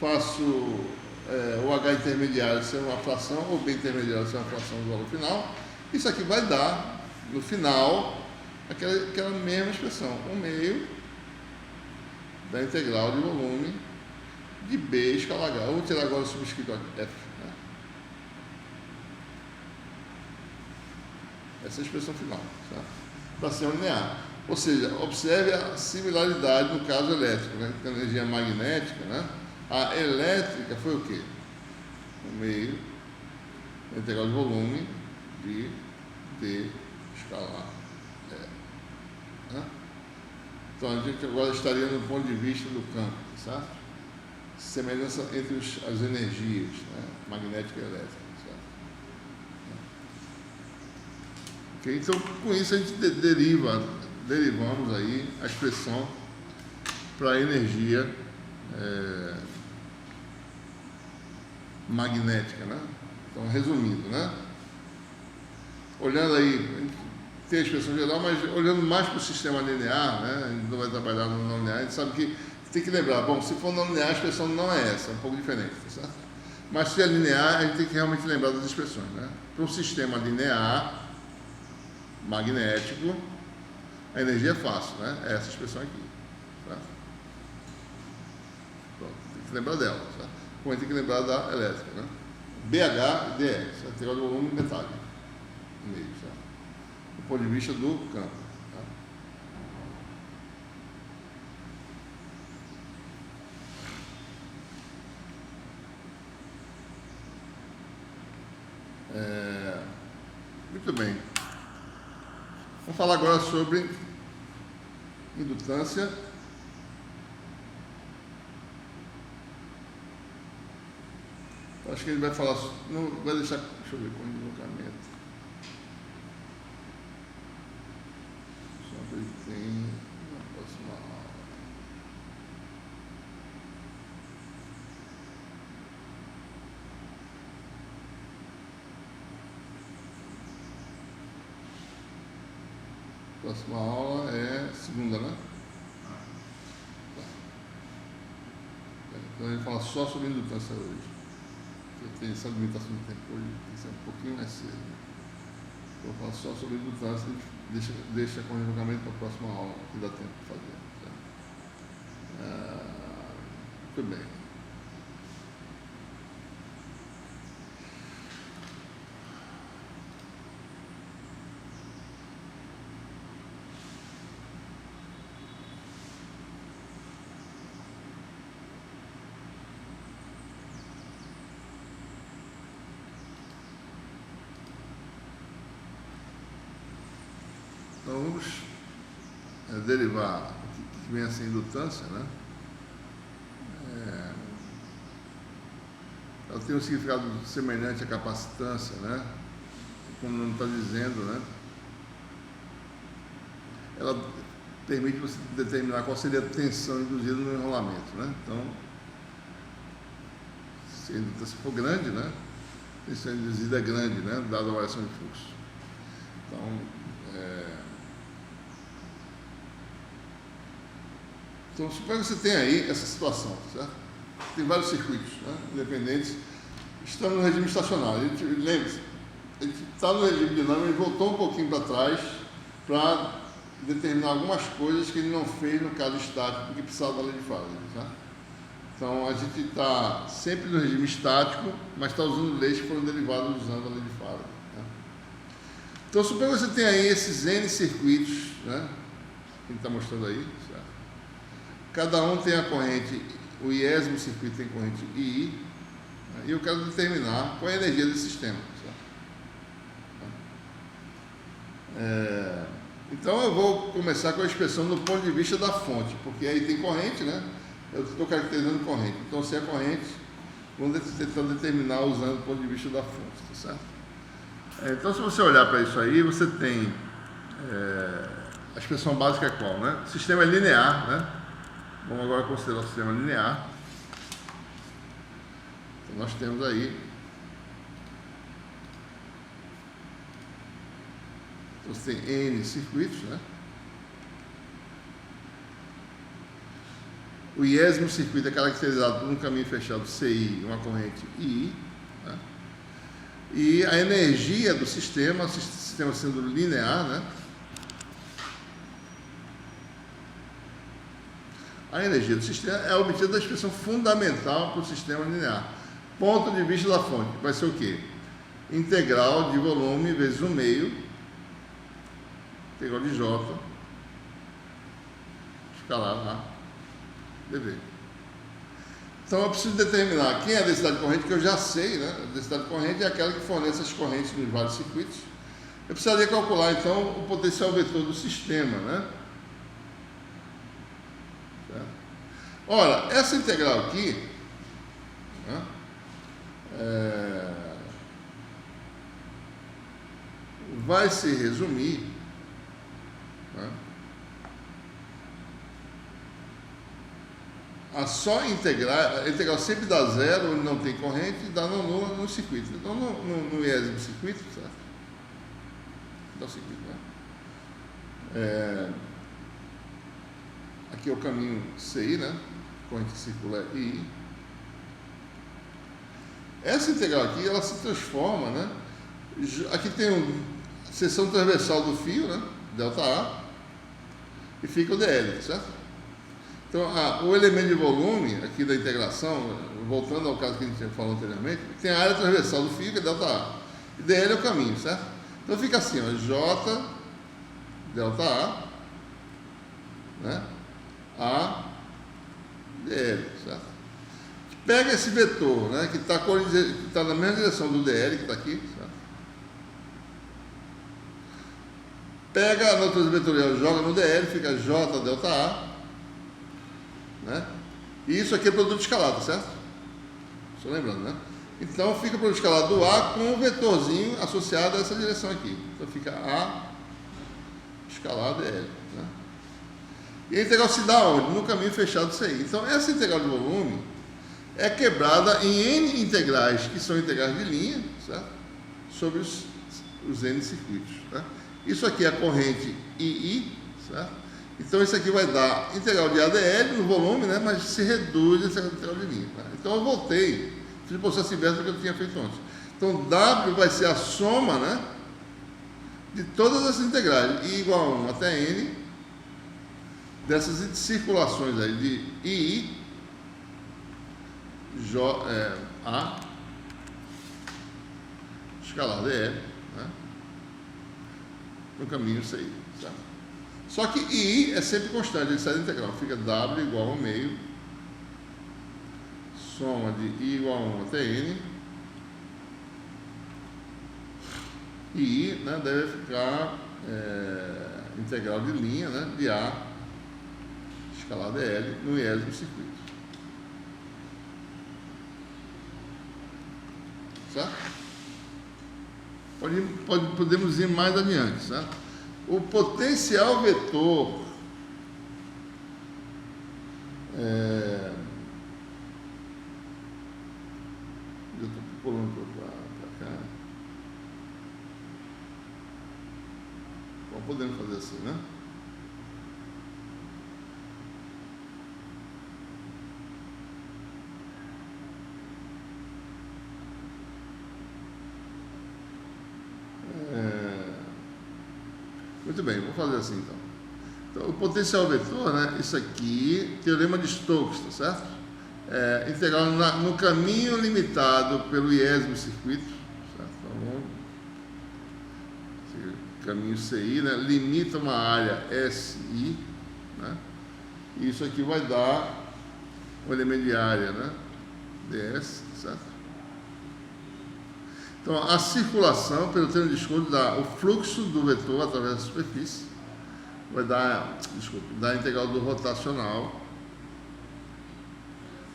Faço o H intermediário ser uma fração, ou B intermediário ser uma fração do valor final. Isso aqui vai dar, no final, aquela mesma expressão, 1/2 da integral de volume de B escalar H. Eu vou tirar agora o subscrito F. Essa é a expressão final, para ser linear. Ou seja, observe a similaridade no caso elétrico, né? Com a energia magnética, né? A elétrica foi o quê? 1/2 da integral de volume de D escalar E. Né? Então a gente agora estaria no ponto de vista do campo, certo? Semelhança entre as energias, né? Magnética e elétrica. Então, com isso, a gente derivamos aí a expressão para a energia magnética, né? Então, resumindo, né? Olhando aí, tem a expressão geral, mas olhando mais para o sistema linear, né? A gente não vai trabalhar no não linear, a gente sabe que tem que lembrar, bom, se for não linear, a expressão não é essa, é um pouco diferente, certo? Mas se é linear, a gente tem que realmente lembrar das expressões, né? Para um sistema linear, magnético, a energia é fácil, né? É essa expressão aqui. Certo? Pronto, tem que lembrar dela. Certo? Como a gente tem que lembrar da elétrica, né? BH e DE, integral do volume metálico. Meio, certo? Do ponto de vista do campo. Tá? Muito bem. Vamos falar agora sobre indutância. Acho que ele vai falar, não vai deixar, deixa eu ver com deslocamento. Só que ele tem na próxima aula. Próxima aula é segunda, né? Então ele fala só sobre indutância hoje. Eu tenho essa limitação de tempo hoje, tem que ser um pouquinho mais cedo. Então eu falo só sobre indutância e deixa com o julgamento para a próxima aula, que dá tempo de fazer. Certo? Muito bem. Então vamos derivar o que vem essa indutância, né? Ela tem um significado semelhante à capacitância, né? Como não está dizendo, né? Ela permite você determinar qual seria a tensão induzida no enrolamento, né? Então, se a indutância for grande, né? A tensão induzida é grande, né? Dada a variação de fluxo. Então, suponha que você tem aí essa situação, certo? Tem vários circuitos, né, independentes. Estamos no regime estacionário. Lembre-se, a gente está no regime dinâmico e voltou um pouquinho para trás para determinar algumas coisas que ele não fez no caso estático, porque precisava da lei de Faraday. Tá? Então, a gente está sempre no regime estático, mas está usando leis que foram derivadas usando a lei de Faraday. Tá? Então, suponha que você tem aí esses N circuitos, né, que ele está mostrando aí, certo? Cada um tem a corrente, o iésimo circuito tem corrente II, né, e eu quero determinar qual é a energia desse sistema. Então eu vou começar com a expressão do ponto de vista da fonte, porque aí tem corrente, né? Eu estou caracterizando corrente. Então, se é corrente, vamos tentar determinar usando o ponto de vista da fonte, tá certo? Então, se você olhar para isso aí, você tem a expressão básica é qual, né? O sistema é linear, né? Vamos agora considerar o sistema linear. Então, nós temos aí. Então, você tem N circuitos, né? O iésimo circuito é caracterizado por um caminho fechado CI e uma corrente I, né? E a energia do sistema, o sistema sendo linear, né? A energia do sistema é obtida da expressão fundamental para o sistema linear. Ponto de vista da fonte vai ser o quê? Integral de volume vezes 1/2, integral de J, escalar A, dV. Então eu preciso determinar quem é a densidade de corrente, que eu já sei, né? A densidade de corrente é aquela que fornece as correntes nos vários circuitos. Eu precisaria calcular então o potencial vetor do sistema, né? Ora, essa integral aqui, né, vai se resumir, né, a só integrar. A integral sempre dá zero, onde não tem corrente, e dá não nula no circuito. Então, no iésimo circuito, certo? Dá o circuito, né? Aqui é o caminho CI, né? Corrente circular I. Essa integral aqui, ela se transforma, né? Aqui tem a seção transversal do fio, né? ΔA, e fica o DL, certo? Então, o elemento de volume aqui da integração, voltando ao caso que a gente falou anteriormente, tem a área transversal do fio, que é ΔA, e DL é o caminho, certo? Então fica assim, ó, J, ΔA, né? A, DL, certo? Pega esse vetor, né, que está na mesma direção do DL, que está aqui, certo? Pega a natureza vetorial, joga no DL, fica J delta A, né? E isso aqui é produto escalado, certo? Estou lembrando, né? Então fica o produto escalado do A com um vetorzinho associado a essa direção aqui. Então fica A escalado L, né? E a integral se dá onde? No caminho fechado CI. Então, essa integral de volume é quebrada em N integrais, que são integrais de linha, certo? Sobre os N circuitos. Tá? Isso aqui é a corrente II, certo? Então, isso aqui vai dar integral de ADL no volume, né? Mas se reduz essa integral de linha. Tá? Então, eu voltei, fiz o processo inverso do que eu tinha feito antes. Então, W vai ser a soma, né, de todas as integrais, I igual a 1 até N, dessas circulações aí de I, A, escalar DL, né, no caminho CI, certo? Só que I é sempre constante, ele sai da integral, fica W igual ao meio, soma de I igual a 1 até N, e I, né, deve ficar integral de linha, né, de A, escalar DL, no IES do circuito. Certo? Podemos ir mais adiante, certo? O potencial vetor eu estou pulando para cá. Bom, podemos fazer assim, né? Muito bem, vou fazer assim então. Então, o potencial vetor, né? Isso aqui, teorema de Stokes, tá certo? Integral no caminho limitado pelo IES do circuito, certo? Então, caminho CI, né? Limita uma área SI, né? E isso aqui vai dar um elemento de área, né? DS, certo? Então, a circulação pelo termo de escudo dá o fluxo do vetor através da superfície, vai dar, dá a integral do rotacional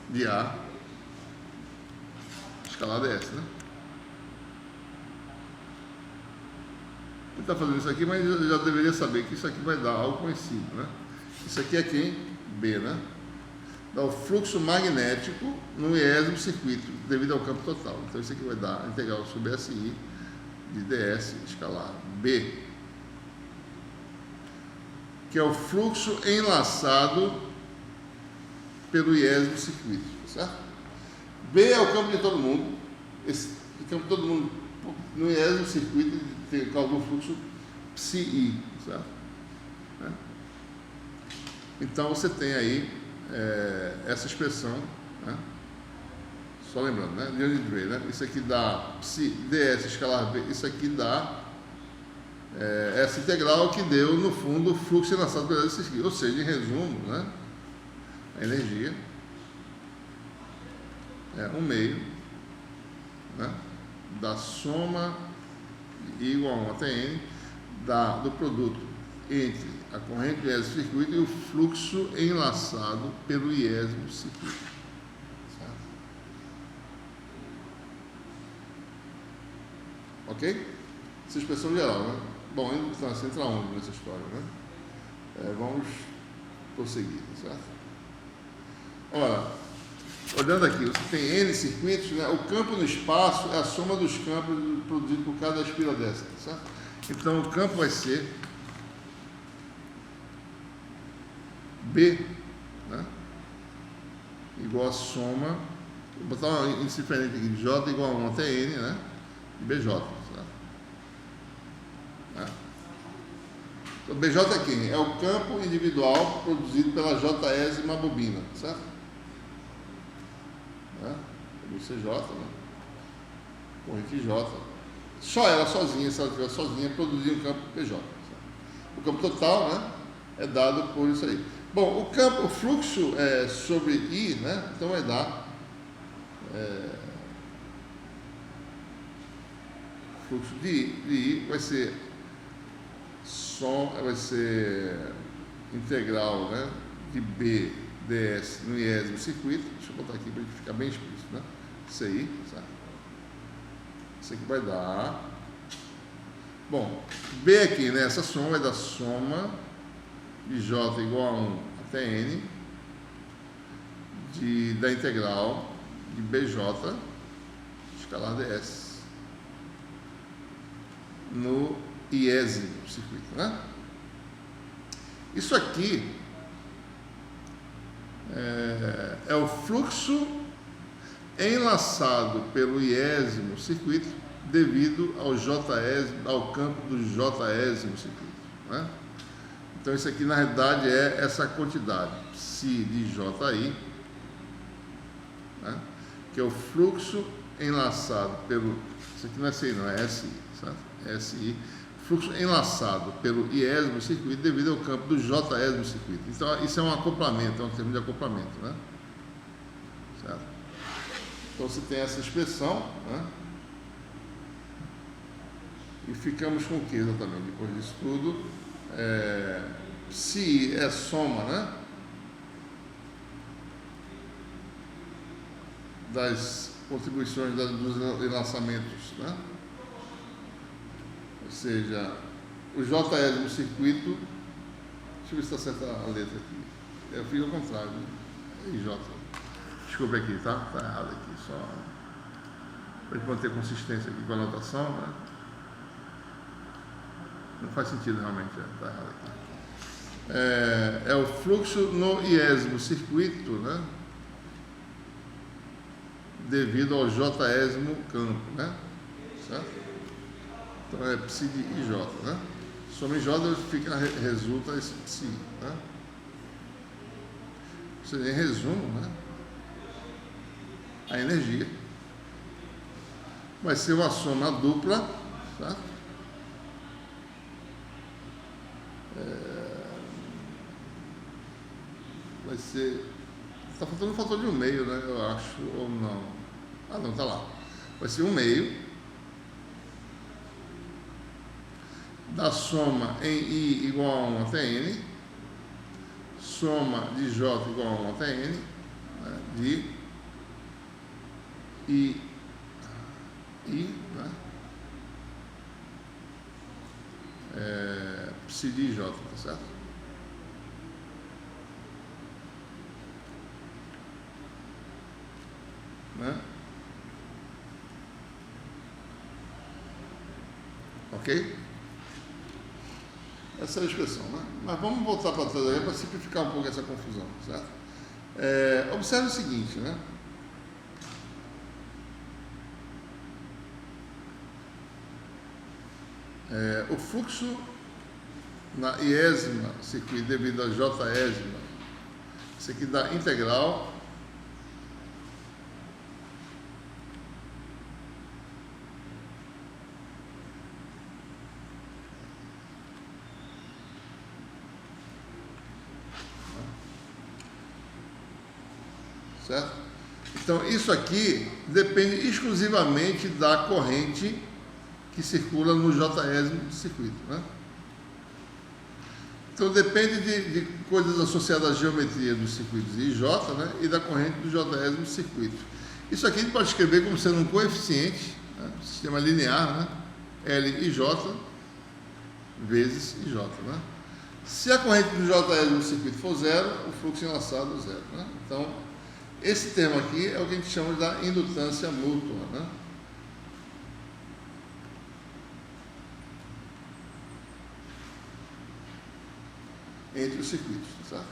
de A, escalar ds, né? Ele está fazendo isso aqui, mas eu já deveria saber que isso aqui vai dar algo conhecido, né? Isso aqui é quem? B, né? Dá o fluxo magnético no IES do circuito, devido ao campo total. Então, isso aqui vai dar a integral sobre SI de ds escalar B, que é o fluxo enlaçado pelo IES do circuito, certo? B é o campo de todo mundo. Esse campo de todo mundo no IES do circuito tem algum fluxo psi, certo? Então, você tem aí essa expressão, né? Só lembrando, né? Leon Drey, né? Isso aqui dá psi ds escalar B, isso aqui dá essa integral que deu, no fundo, o fluxo enlaçado pelo IES do circuito. Ou seja, em resumo, né? A energia é 1/2, né, da soma I igual a 1 até N do produto entre a corrente do IES do circuito e o fluxo enlaçado pelo IES do circuito. Certo? Ok? Essa expressão geral, né? Bom, você entra onde nessa história, né? Vamos prosseguir, certo? Ora, olhando aqui, você tem N circuitos, né? O campo no espaço é a soma dos campos produzidos por cada espira dessa, certo? Então, o campo vai ser B, né? Igual a soma, vou botar um índice diferente aqui, de J igual a 1 até N, né? BJ, certo? Então, BJ é quem? É o campo individual produzido pela Jésima bobina, certo? CJ, né? Corrente J. Só ela sozinha, se ela estiver sozinha, produzir um campo PJ. Certo? O campo total, né, é dado por isso aí. Bom, o fluxo sobre I, né, então vai dar fluxo de I vai ser integral, né, de B ds no IES do circuito. Deixa eu botar aqui para ficar bem explícito, né? Isso aí, certo? Isso aqui vai dar. Bom, B aqui, né? Essa soma vai dar soma de J igual a 1 até N da integral de BJ escalar ds no IES do circuito, né? Isso aqui é o fluxo enlaçado pelo iésimo circuito devido ao campo do Jésimo circuito, né? Então isso aqui na realidade é essa quantidade, psi de JI, né? Que é o fluxo enlaçado pelo, isso aqui não é SI não, é SI, certo? SI, fluxo enlaçado pelo iésimo circuito devido ao campo do Jésimo circuito. Então isso é um acoplamento, é um termo de acoplamento, né? Certo? Então você tem essa expressão, né? E ficamos com o que exatamente depois disso tudo? Psi é soma, né? Das contribuições dos enlaçamentos, né? Ou seja, o Jésimo circuito, deixa eu ver se está certa a letra aqui. Eu fiz ao contrário, né? J. Desculpa aqui, tá? Está errado aqui, só para a gente manter consistência aqui com a anotação, né? Não faz sentido realmente, está errado aqui. É o fluxo no iésimo circuito, né? Devido ao Jésimo campo, né? Certo? Então é psi de IJ, né? Soma em J resulta esse psi, né? Ou seja, em resumo, né? A energia vai ser uma soma dupla, certo? Vai ser. Está faltando um fator de 1/2, né? Eu acho, ou não. Ah, não, tá lá. Vai ser 1/2 da soma em I igual a 1 até N, soma de J igual a 1 até N, né? De I, né? Psi de J, tá certo? Né? Ok? Essa é a expressão, né? Mas vamos voltar para trás aí para simplificar um pouco essa confusão, certo? Observe o seguinte, né? O fluxo na iésima circuito devido a Jésima, isso aqui dá integral certo? Então isso aqui depende exclusivamente da corrente que circula no Jésimo circuito, né? Então depende de coisas associadas à geometria dos circuitos IJ, né? E da corrente do Jésimo circuito. Isso aqui a gente pode escrever como sendo um coeficiente, né? Sistema linear, né? L e J vezes IJ, né? Se a corrente do Jésimo circuito for zero, o fluxo enlaçado é zero, né? Então esse termo aqui é o que a gente chama da indutância mútua, né? Entre os circuitos, certo?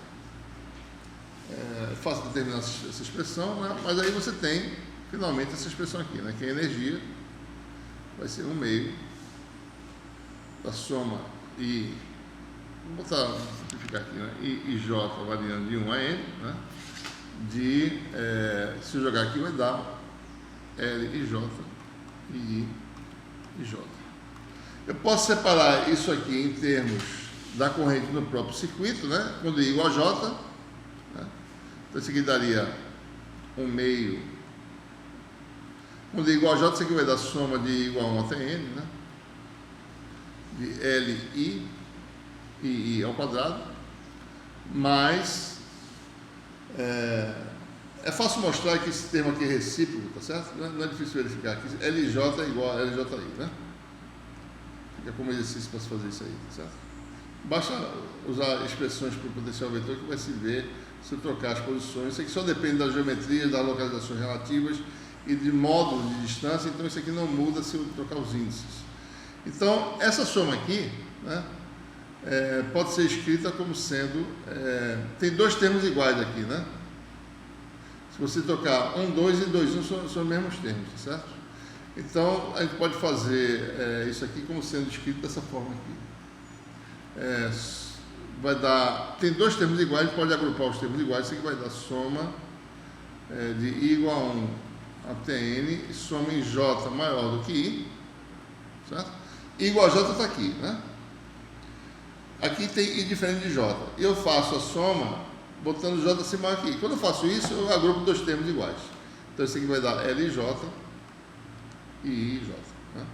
É fácil determinar essa expressão, né? Mas aí você tem finalmente essa expressão aqui, né? Que a energia vai ser 1/2 da soma I, vou simplificar aqui, né? I e J variando de 1 a N, né? Se eu jogar aqui vai dar L e J e I e J. Eu posso separar isso aqui em termos da corrente no próprio circuito, né? Quando I igual a J, né? Então isso aqui daria 1/2. Quando I igual a J, isso aqui vai dar soma de I igual a 1 até N, né? De L I e I ao quadrado, mais é fácil mostrar que esse termo aqui é recíproco, tá certo? Não é difícil verificar aqui. LJ é igual a LJI, né? Fica como exercício para se fazer isso aí, tá certo? Basta usar expressões para o potencial vetor que vai se ver se eu trocar as posições. Isso aqui só depende da geometria, das localizações relativas e de módulos de distância, então isso aqui não muda se eu trocar os índices. Então, essa soma aqui, né? Pode ser escrita como sendo... tem dois termos iguais aqui, né? Se você trocar 1, 2 e 2, 1 são os mesmos termos, certo? Então, a gente pode fazer isso aqui como sendo escrito dessa forma aqui. vai dar, tem dois termos iguais, pode agrupar os termos iguais, isso aqui vai dar soma de I igual a 1 a Tn, soma em J maior do que I, certo? I igual a J está aqui, né? Aqui tem I diferente de J. Eu faço a soma botando J acima aqui. Quando eu faço isso, eu agrupo dois termos iguais. Então, isso aqui vai dar LJ e IJ. Né?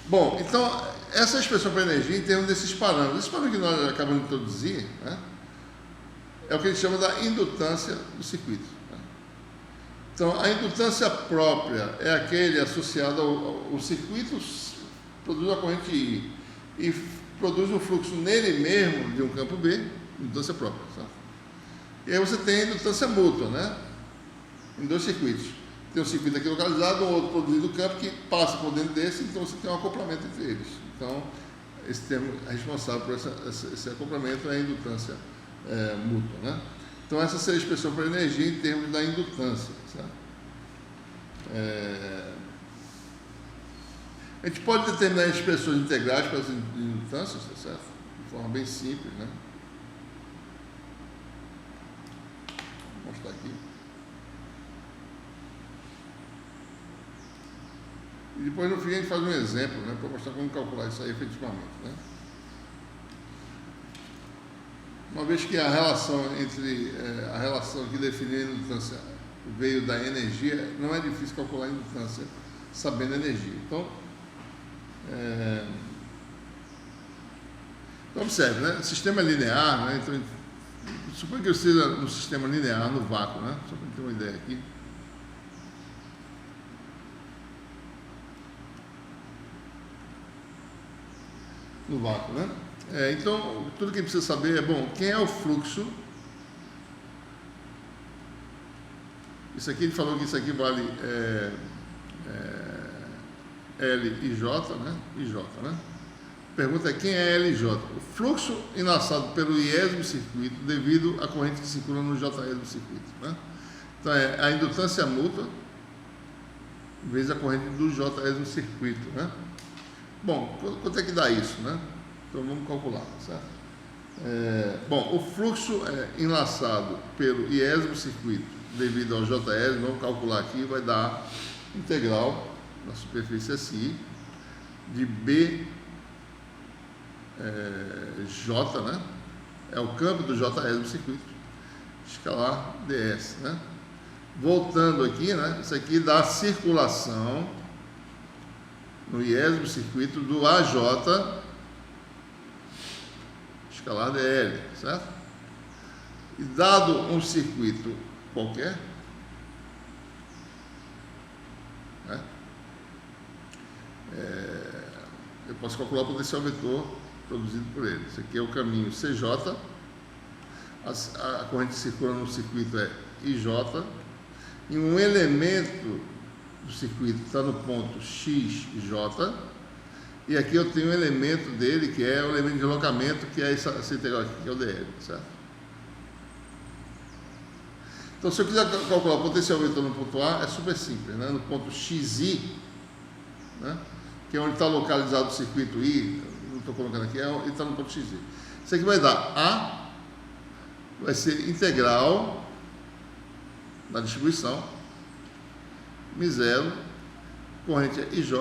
Bom, então, essa expressão para energia em termos desses parâmetros. Esse parâmetro que nós acabamos de introduzir, né, é o que a gente chama da indutância do circuito. Né? Então, a indutância própria é aquele associado ao circuito, produz a corrente I e produz um fluxo nele mesmo de um campo B, indutância própria. Certo? E aí você tem a indutância mútua, né? Em dois circuitos. Tem um circuito aqui localizado, um outro produzindo campo que passa por dentro desse, então você tem um acoplamento entre eles. Então, esse termo é responsável por esse acoplamento, é a indutância mútua, né? Então, essa seria a expressão para energia em termos da indutância. Certo? A gente pode determinar expressões integrais para as indutâncias, certo? De forma bem simples, né? Vou mostrar aqui. E depois, no fim, a gente faz um exemplo, né? Para mostrar como calcular isso aí efetivamente, né? Uma vez que a relação entre a relação que define a indutância veio da energia, não é difícil calcular a indutância sabendo a energia. Então, observe, né? Sistema linear, né? Então, suponha que eu esteja no sistema linear, no vácuo, né? Só para ter uma ideia aqui. No vácuo, né? Então, tudo que a gente precisa saber é, bom, quem é o fluxo? Isso aqui, a gente falou que isso aqui vale L e J, né? IJ, né? A pergunta é quem é L e J? O fluxo enlaçado pelo iésimo circuito devido à corrente que circula no Jésimo circuito, né? Então, é a indutância mútua vezes a corrente do Jésimo circuito, né? Bom, quanto é que dá isso, né? Então, vamos calcular, certo? Bom, o fluxo enlaçado pelo iésimo circuito devido ao JS, vamos calcular aqui, vai dar integral na superfície SI de B J, né? É o campo do Jésimo circuito, escalar ds, né? Voltando aqui, né? Isso aqui dá a circulação no iésimo circuito do AJ escalar dl, certo? E dado um circuito qualquer, né? Eu posso calcular o potencial vetor produzido por ele. Esse aqui é o caminho CJ, a corrente que circula no circuito é IJ, e um elemento do circuito está no ponto XJ, e aqui eu tenho um elemento dele, que é o elemento de deslocamento, que é essa integral aqui, que é o dl, certo? Então, se eu quiser calcular o potencial vetor no ponto A, é super simples, né? No ponto XI, né? Que é onde está localizado o circuito I, não estou colocando aqui, ele está no ponto XI. Isso aqui vai dar A, vai ser integral da distribuição, μ0, corrente é IJ,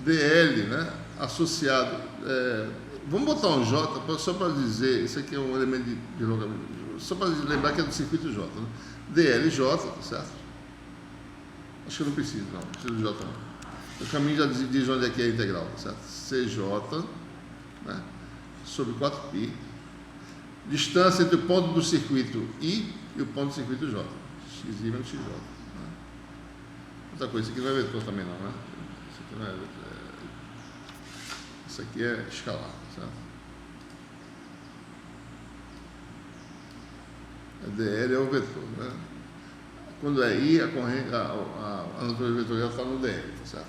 dl, né? Associado, vamos botar um J, só para dizer, isso aqui é um elemento de deslocamento, só para lembrar que é do circuito J, né? dlj, certo? Acho que eu não preciso, não preciso de J não. O caminho já diz onde é que é a integral, certo? CJ, né? Sobre 4π, distância entre o ponto do circuito I e o ponto do circuito J, xi menos xj. Né? Outra coisa, isso aqui não é vetor também não, né? Isso aqui não é vetor. Isso aqui é escalar, certo? A dl é o vetor, né? Quando é I, a corrente, a natureza vetorial está no dl, certo?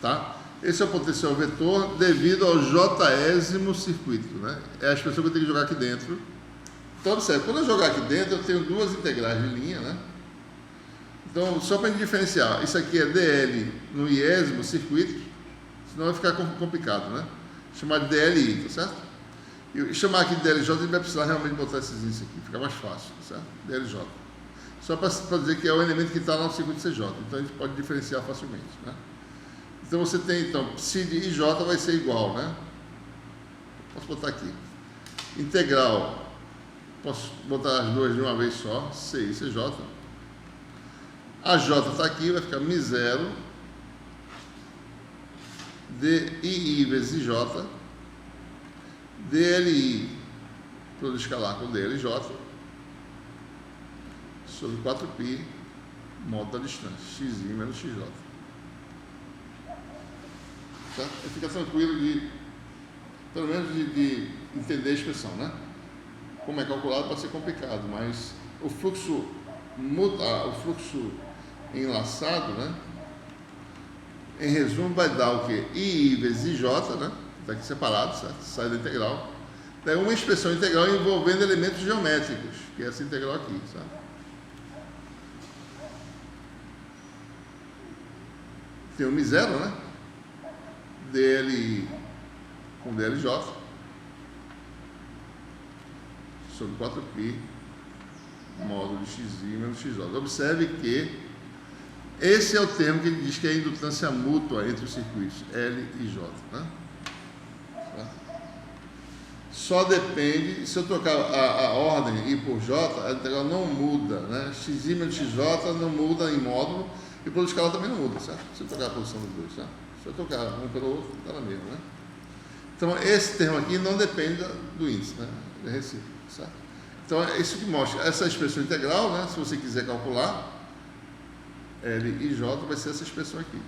Tá? Esse é o potencial vetor devido ao Jésimo circuito, né? É a expressão que eu tenho que jogar aqui dentro. Então, observe, quando eu jogar aqui dentro, eu tenho duas integrais de linha, né? Então, só para a gente diferenciar, isso aqui é DL no iésimo circuito, senão vai ficar complicado, né? Chamar de DLI, tá certo? E chamar aqui de DLJ, a gente vai precisar realmente botar esses índices aqui, fica mais fácil, tá certo? DLJ. Só para dizer que é o elemento que está lá no circuito CJ, então a gente pode diferenciar facilmente, né? Então você tem, então, psi de IJ vai ser igual, né? Posso botar aqui. Integral, posso botar as duas de uma vez só, CI, CJ. A J está aqui, vai ficar μ0 DII vezes IJ, DLI, produto escalar com DLJ, sobre 4π, modo da distância, xi menos xj. Tá? Fica tranquilo de, pelo menos de entender a expressão, né? Como é calculado pode ser complicado, mas o fluxo enlaçado, né? Em resumo, vai dar o quê? I vezes IJ, né? Está aqui separado, certo? Sai da integral. Daí uma expressão integral envolvendo elementos geométricos, que é essa integral aqui, sabe? Tem o μ0, né? DL com DLJ sobre 4π módulo de xi menos xj. Observe que esse é o termo que ele diz que é a indutância mútua entre os circuitos L e J, né? Só depende, se eu trocar a ordem I por J, a integral não muda, né? Xi menos xj não muda em módulo e o produto escalar também não muda, certo? Se eu trocar a posição dos dois, tá? Se eu trocar um pelo outro, dá na mesma, né? Então, esse termo aqui não depende do índice, né? É recíproco, certo? Então, é isso que mostra. Essa expressão integral, né? Se você quiser calcular, L e J vai ser essa expressão aqui.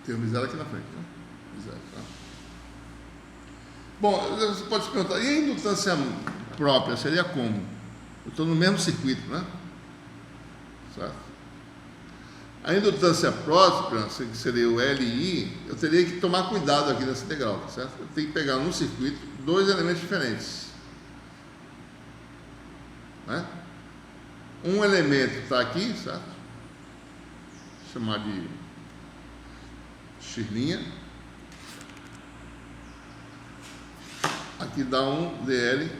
Tem o μ0 aqui na frente, né? μ0, tá? Bom, você pode se perguntar, e a indutância própria seria como? Eu estou no mesmo circuito, né? Certo? A indutância própria, que seria o LI, eu teria que tomar cuidado aqui nessa integral, tá certo? Eu tenho que pegar no circuito dois elementos diferentes, né? Um elemento está aqui, certo? Vou chamar de x'. Aqui dá um DL'.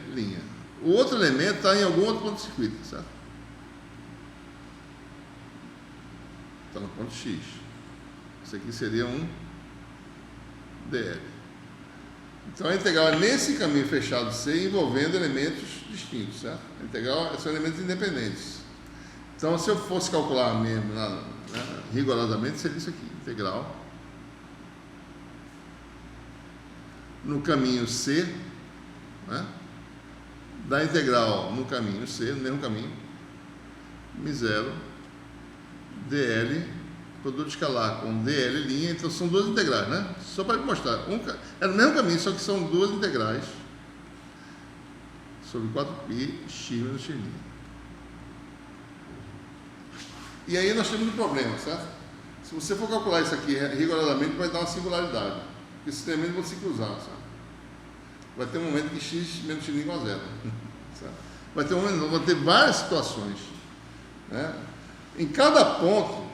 O outro elemento está em algum outro ponto do circuito, certo? Está no ponto X. Isso aqui seria um DL. Então a integral é nesse caminho fechado C envolvendo elementos distintos, certo? A integral são elementos independentes. Então, se eu fosse calcular mesmo, né, rigorosamente, seria isso aqui, integral no caminho C, né, da integral no caminho C, no mesmo caminho, μ0 DL, produto escalar com DL', então são duas integrais, né? Só para mostrar, é no mesmo caminho, só que são duas integrais sobre 4π x menos x'. E aí nós temos um problema, certo? Se você for calcular isso aqui rigorosamente, vai dar uma singularidade. Porque esses elementos vão se cruzar, sabe? Vai ter um momento que x menos x igual a zero. Sabe? Vai ter várias situações, né? Em cada ponto,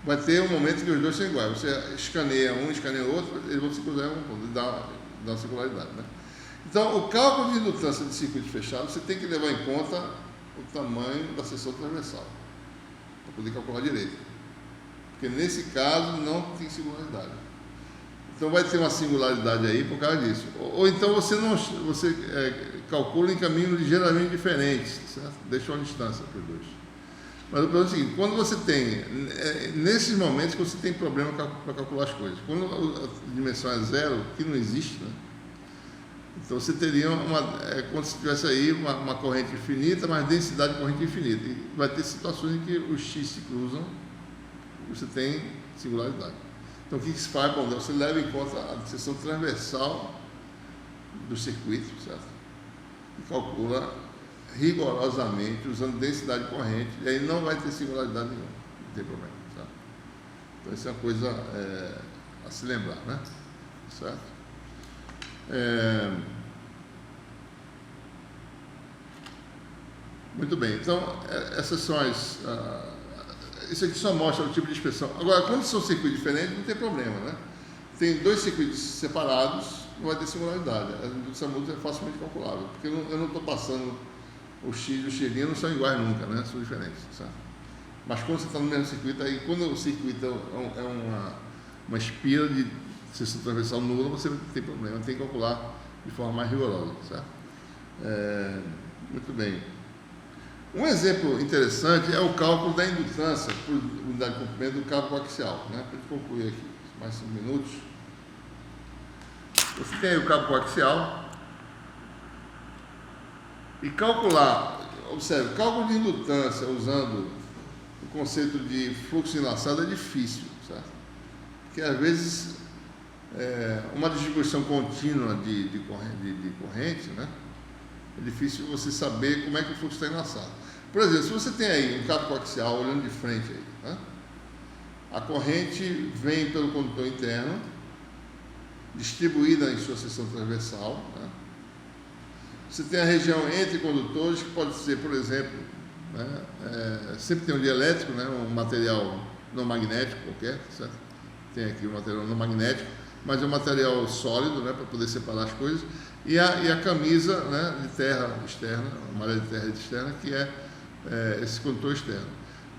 vai ter um momento que os dois são iguais. Você escaneia um, escaneia o outro, eles vão se cruzar em um ponto, dá uma singularidade, né? Então, o cálculo de indutância de circuito fechado, você tem que levar em conta o tamanho da seção transversal, para poder calcular direito. Porque nesse caso, não tem singularidade. Então vai ter uma singularidade aí por causa disso. Ou então você calcula em caminhos ligeiramente diferentes, certo? Deixa uma distância para os dois. Mas o problema é o seguinte, quando você tem, nesses momentos que você tem problema para calcular as coisas. Quando a dimensão é zero, que não existe, né? Então você teria como se tivesse aí uma corrente infinita, mas densidade de corrente infinita. E vai ter situações em que os x se cruzam, você tem singularidade. Então, o que se faz? Bom, você leva em conta a seção transversal do circuito, certo? E calcula rigorosamente, usando densidade corrente, e aí não vai ter singularidade nenhuma, não tem problema, certo? Então, isso é uma coisa a se lembrar, né? Certo? Muito bem, então, essas são as... isso aqui só mostra o tipo de expressão. Agora, quando são circuitos diferentes, não tem problema, né? Tem dois circuitos separados, não vai ter singularidade. A indústria mútua é facilmente calculável, porque eu não estou passando o X e o X' não são iguais nunca, né? São diferentes, certo? Mas quando você está no mesmo circuito, aí quando o circuito é uma espira de seção transversal nula, você não tem problema, tem que calcular de forma mais rigorosa, certo? Muito bem. Um exemplo interessante é o cálculo da indutância por unidade de comprimento do cabo coaxial, né? Para a gente concluir aqui, mais 5 minutos. Você tem aí o cabo coaxial e calcular, observe, cálculo de indutância usando o conceito de fluxo enlaçado é difícil, certo? Porque às vezes uma distribuição contínua de corrente, né? É difícil você saber como é que o fluxo está enlaçado. Por exemplo, se você tem aí um cabo coaxial olhando de frente aí, né? A corrente vem pelo condutor interno, distribuída em sua seção transversal, né? Você tem a região entre condutores, que pode ser, por exemplo, né? Sempre tem um dielétrico, né? Um material não magnético qualquer, certo? Tem aqui um material não magnético, mas é um material sólido, né? Para poder separar as coisas. E a camisa, né, de terra externa, a malha de terra externa, que é esse condutor externo.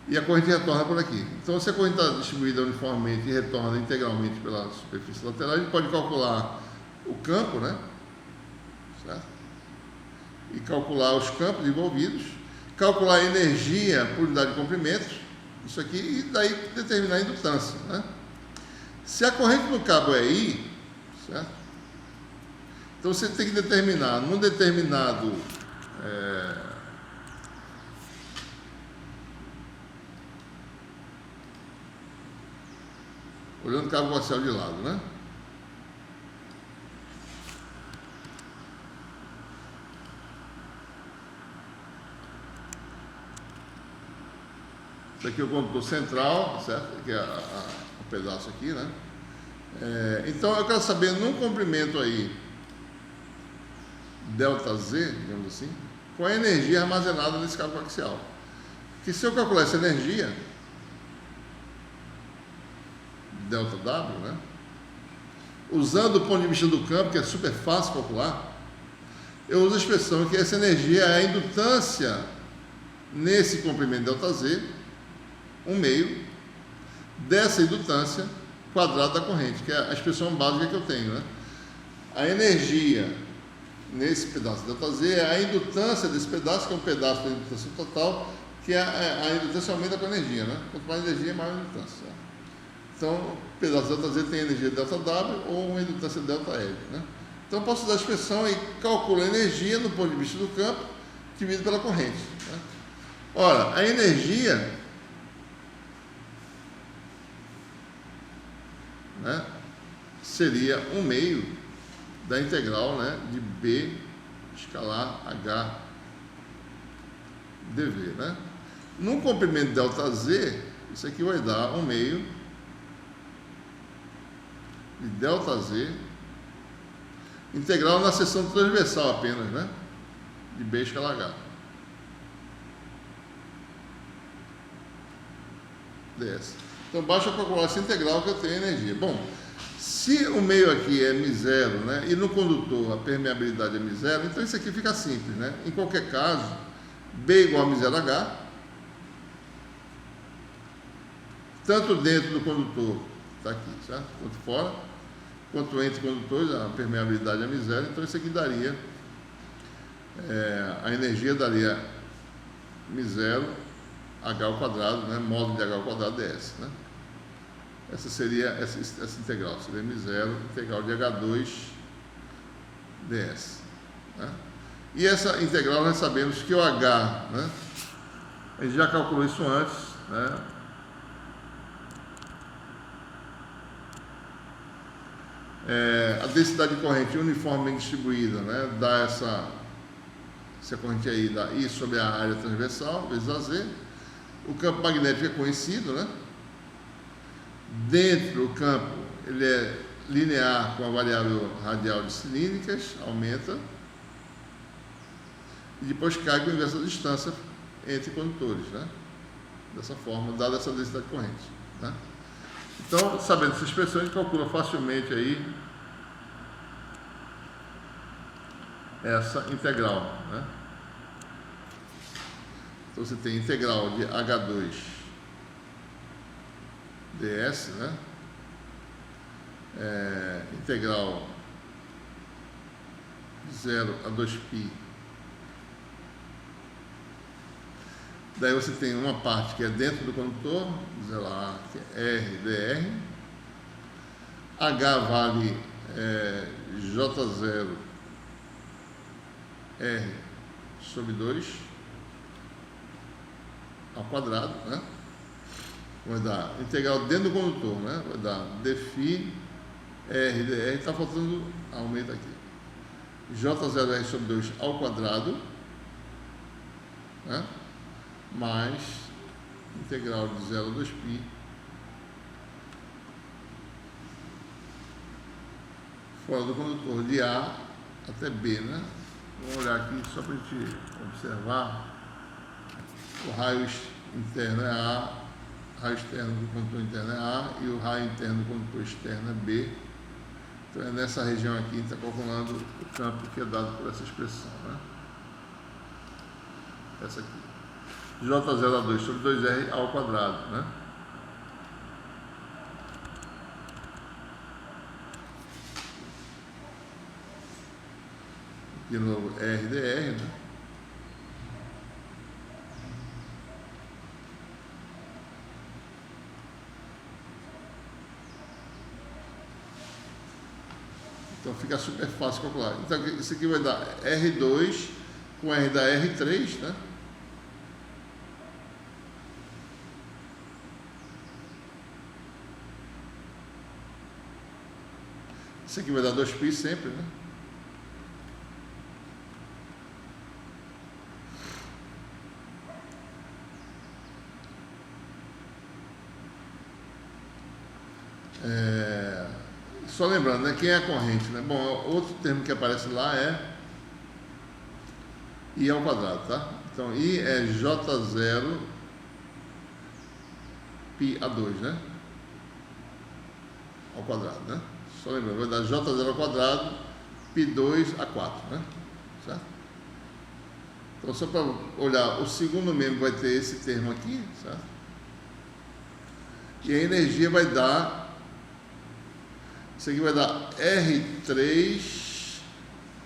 E a corrente retorna por aqui. Então, se a corrente está distribuída uniformemente e retorna integralmente pela superfície lateral, a gente pode calcular o campo, né, certo? E calcular os campos envolvidos, calcular a energia por unidade de comprimento, isso aqui, e daí determinar a indutância, né? Se a corrente no cabo é I, certo? Então, você tem que determinar, num determinado olhando o cabo coaxial de lado, né? Isso aqui é o condutor central, certo? Que é o pedaço aqui, né? Então, eu quero saber, num comprimento aí, ΔZ, digamos assim, qual é a energia armazenada nesse cabo coaxial. Que se eu calcular essa energia, ΔW, né? Usando o ponto de vista do campo, que é super fácil calcular, eu uso a expressão que essa energia é a indutância nesse comprimento ΔZ, 1/2 dessa indutância quadrada da corrente, que é a expressão básica que eu tenho, né? A energia nesse pedaço ΔZ é a indutância desse pedaço, que é um pedaço da indutância total, que a indutância aumenta com a energia, né? Quanto mais energia, maior a indutância. Então, o pedaço ΔZ tem energia ΔW ou uma indutância ΔL, né? Então, eu posso usar a expressão e calculo a energia no ponto de vista do campo, dividido pela corrente, né? Ora, a energia, né, seria 1/2 da integral, né, de B escalar H dV, né? No comprimento ΔZ, isso aqui vai dar 1/2 de ΔZ integral na seção transversal apenas, né, de B escalar H ds. Então, basta calcular essa integral que eu tenho energia. Bom, se o meio aqui é μ0, né, e no condutor a permeabilidade é μ0, então isso aqui fica simples, né? Em qualquer caso, B igual a μ0H, tanto dentro do condutor, está aqui, certo? Quanto fora, quanto entre condutores, a permeabilidade é μ0, então isso aqui daria, a energia daria μ0 H ao quadrado, né, módulo de H ao quadrado ds, né? Essa seria essa integral, seria μ0 integral de H2 ds, né? E essa integral nós sabemos que o H, né, a gente já calculou isso antes, né? A densidade de corrente uniformemente distribuída, né, dá essa corrente aí dá I sobre a área transversal, vezes AZ. O campo magnético é conhecido, né? Dentro do campo, ele é linear com a variável radial de cilíndricas, aumenta. E depois cai com o inverso da distância entre condutores, né? Dessa forma, dada essa densidade de corrente, né? Então, sabendo essa expressão, a gente calcula facilmente aí essa integral, né? Então, você tem integral de H2 ds, né? Integral de 0 a 2π. Daí você tem uma parte que é dentro do condutor, diz lá, que é R dr. H vale J0 R sobre 2 ao quadrado, né? Vai dar integral dentro do condutor, né? Vai dar dφ R dr, está faltando, aumenta aqui, J0R sobre 2 ao quadrado, né? Mais integral de 0 a 2π fora do condutor de A até B, né? Vamos olhar aqui só para a gente observar. O raio interno é A, o raio externo do condutor interno é A e o raio interno do condutor externo é B. Então é nessa região aqui que a gente está calculando o campo que é dado por essa expressão, né? Essa aqui. J0A2 sobre 2R ao quadrado, né? De novo, R dr, né? Então fica super fácil calcular. Então isso aqui vai dar R2 com R da R3, né? Isso aqui vai dar 2π sempre, né? Só lembrando, né? Quem é a corrente, né? Bom, outro termo que aparece lá é I ao quadrado, tá? Então, I é J0 πa2, né? Ao quadrado, né? Só lembrando, vai dar J0 ao quadrado, π2 a 4, né? Certo? Então, só para olhar, o segundo membro vai ter esse termo aqui, certo? E a energia vai dar, isso aqui vai dar R3,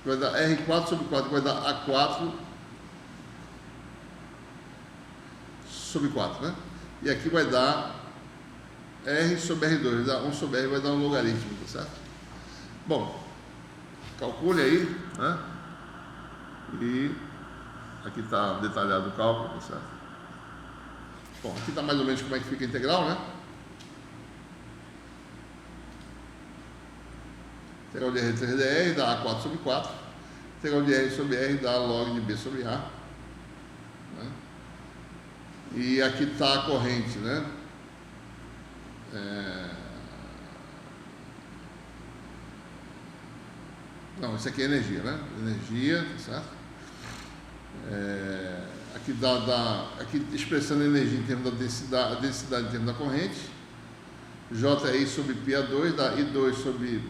vai dar R4 sobre 4, vai dar A4 sobre 4, né? E aqui vai dar R sobre R2, vai dar 1 sobre R, vai dar um logaritmo, tá certo? Bom, calcule aí, né? E aqui está detalhado o cálculo, tá certo? Bom, aqui está mais ou menos como é que fica a integral, né? Integral de R sobre dr dá A4 sobre 4. Integral de R sobre R dá log de B sobre A. Né? E aqui está a corrente, né? Não, isso aqui é energia, né? Energia, certo? Aqui aqui expressando a energia em termos da densidade, a densidade em termos da corrente. J é I sobre πa2, dá I2 sobre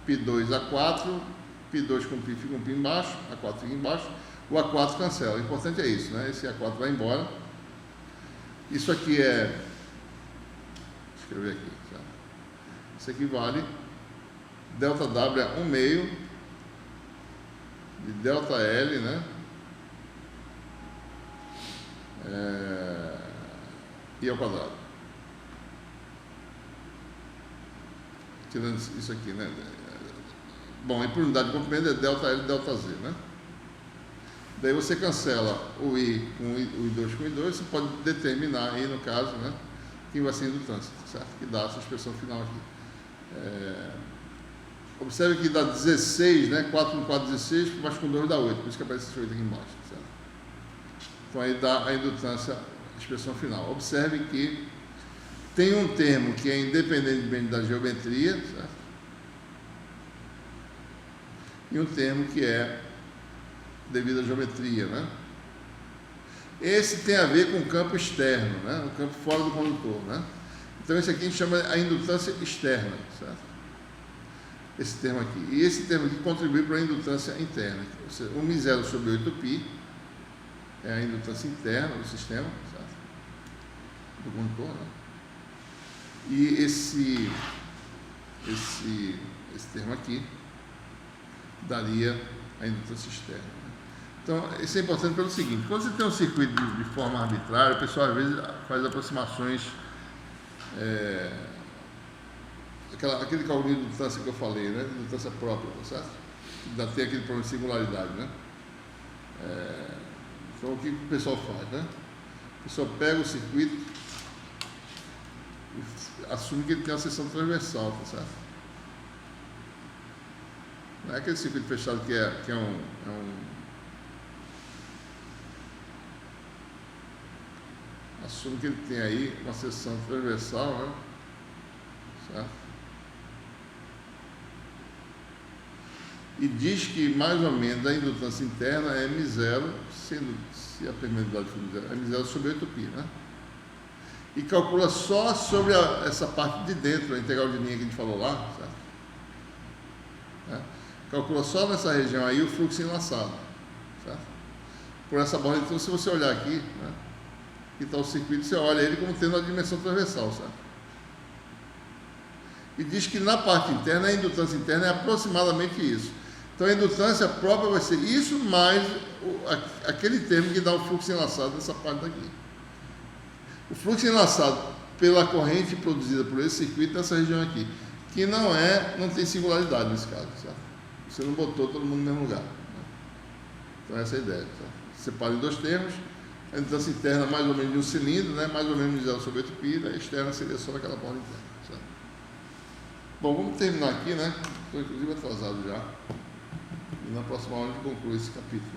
π2 A4, π2 com π fica um π embaixo, A4 fica embaixo, o A4 cancela. O importante é isso, né? Esse A4 vai embora. Isso aqui é, deixa eu escrever aqui, certo? Isso aqui vale ΔW é 1 meio de ΔL, né? I ao quadrado. Tirando isso aqui, né? Bom, e por unidade de comprimento é ΔL e ΔZ, né? Daí você cancela o I com o I2 com o I2, você pode determinar aí, no caso, né? Quem vai ser indutância, certo? Que dá essa expressão final aqui. Observe que dá 16, né? 4 com 4, 16, mas com 2 dá 8, por isso que aparece esse 8 aqui embaixo, certo? Então aí dá a indutância, a expressão final. Observe que tem um termo que é independentemente da geometria, certo? E um termo que é devido à geometria, né? Esse tem a ver com o campo externo, né? O campo fora do condutor, né? Então esse aqui a gente chama a indutância externa, certo? Esse termo aqui. E esse termo aqui contribui para a indutância interna. Ou seja, o μ0 sobre 8π é a indutância interna do sistema, certo? Do condutor, né? E esse termo aqui daria a indutância externa. Né? Então, isso é importante pelo seguinte: quando você tem um circuito de forma arbitrária, o pessoal às vezes faz aproximações, aquele cálculo de indutância que eu falei, né? Indutância própria, tá certo? Ainda tem aquele problema de singularidade, né? Então, o que o pessoal faz, né? O pessoal pega o circuito e assume que ele tem uma seção transversal, tá certo? Não é aquele circuito fechado que é um assume que ele tem aí uma seção transversal, né? Certo? E diz que mais ou menos a indutância interna é μ0, sendo se a permeabilidade for μ0, é μ0 sobre 8π, né? E calcula só sobre essa parte de dentro, a integral de linha que a gente falou lá, certo? Calcula só nessa região aí o fluxo enlaçado, certo? Por essa borda. Então, se você olhar aqui, né, que está o circuito, você olha ele como tendo a dimensão transversal, certo? E diz que na parte interna, a indutância interna é aproximadamente isso. Então, a indutância própria vai ser isso mais aquele termo que dá o fluxo enlaçado dessa parte daqui. O fluxo enlaçado pela corrente produzida por esse circuito nessa região aqui, que não tem singularidade nesse caso, certo? Você não botou todo mundo no mesmo lugar, né? Então essa é a ideia, certo? Separa em dois termos, a indutância interna mais ou menos de um cilindro, né? Mais ou menos μ0 sobre 8π, a externa seria só daquela borda interna, certo? Bom, vamos terminar aqui, né? Estou inclusive atrasado já. E na próxima aula a gente conclui esse capítulo.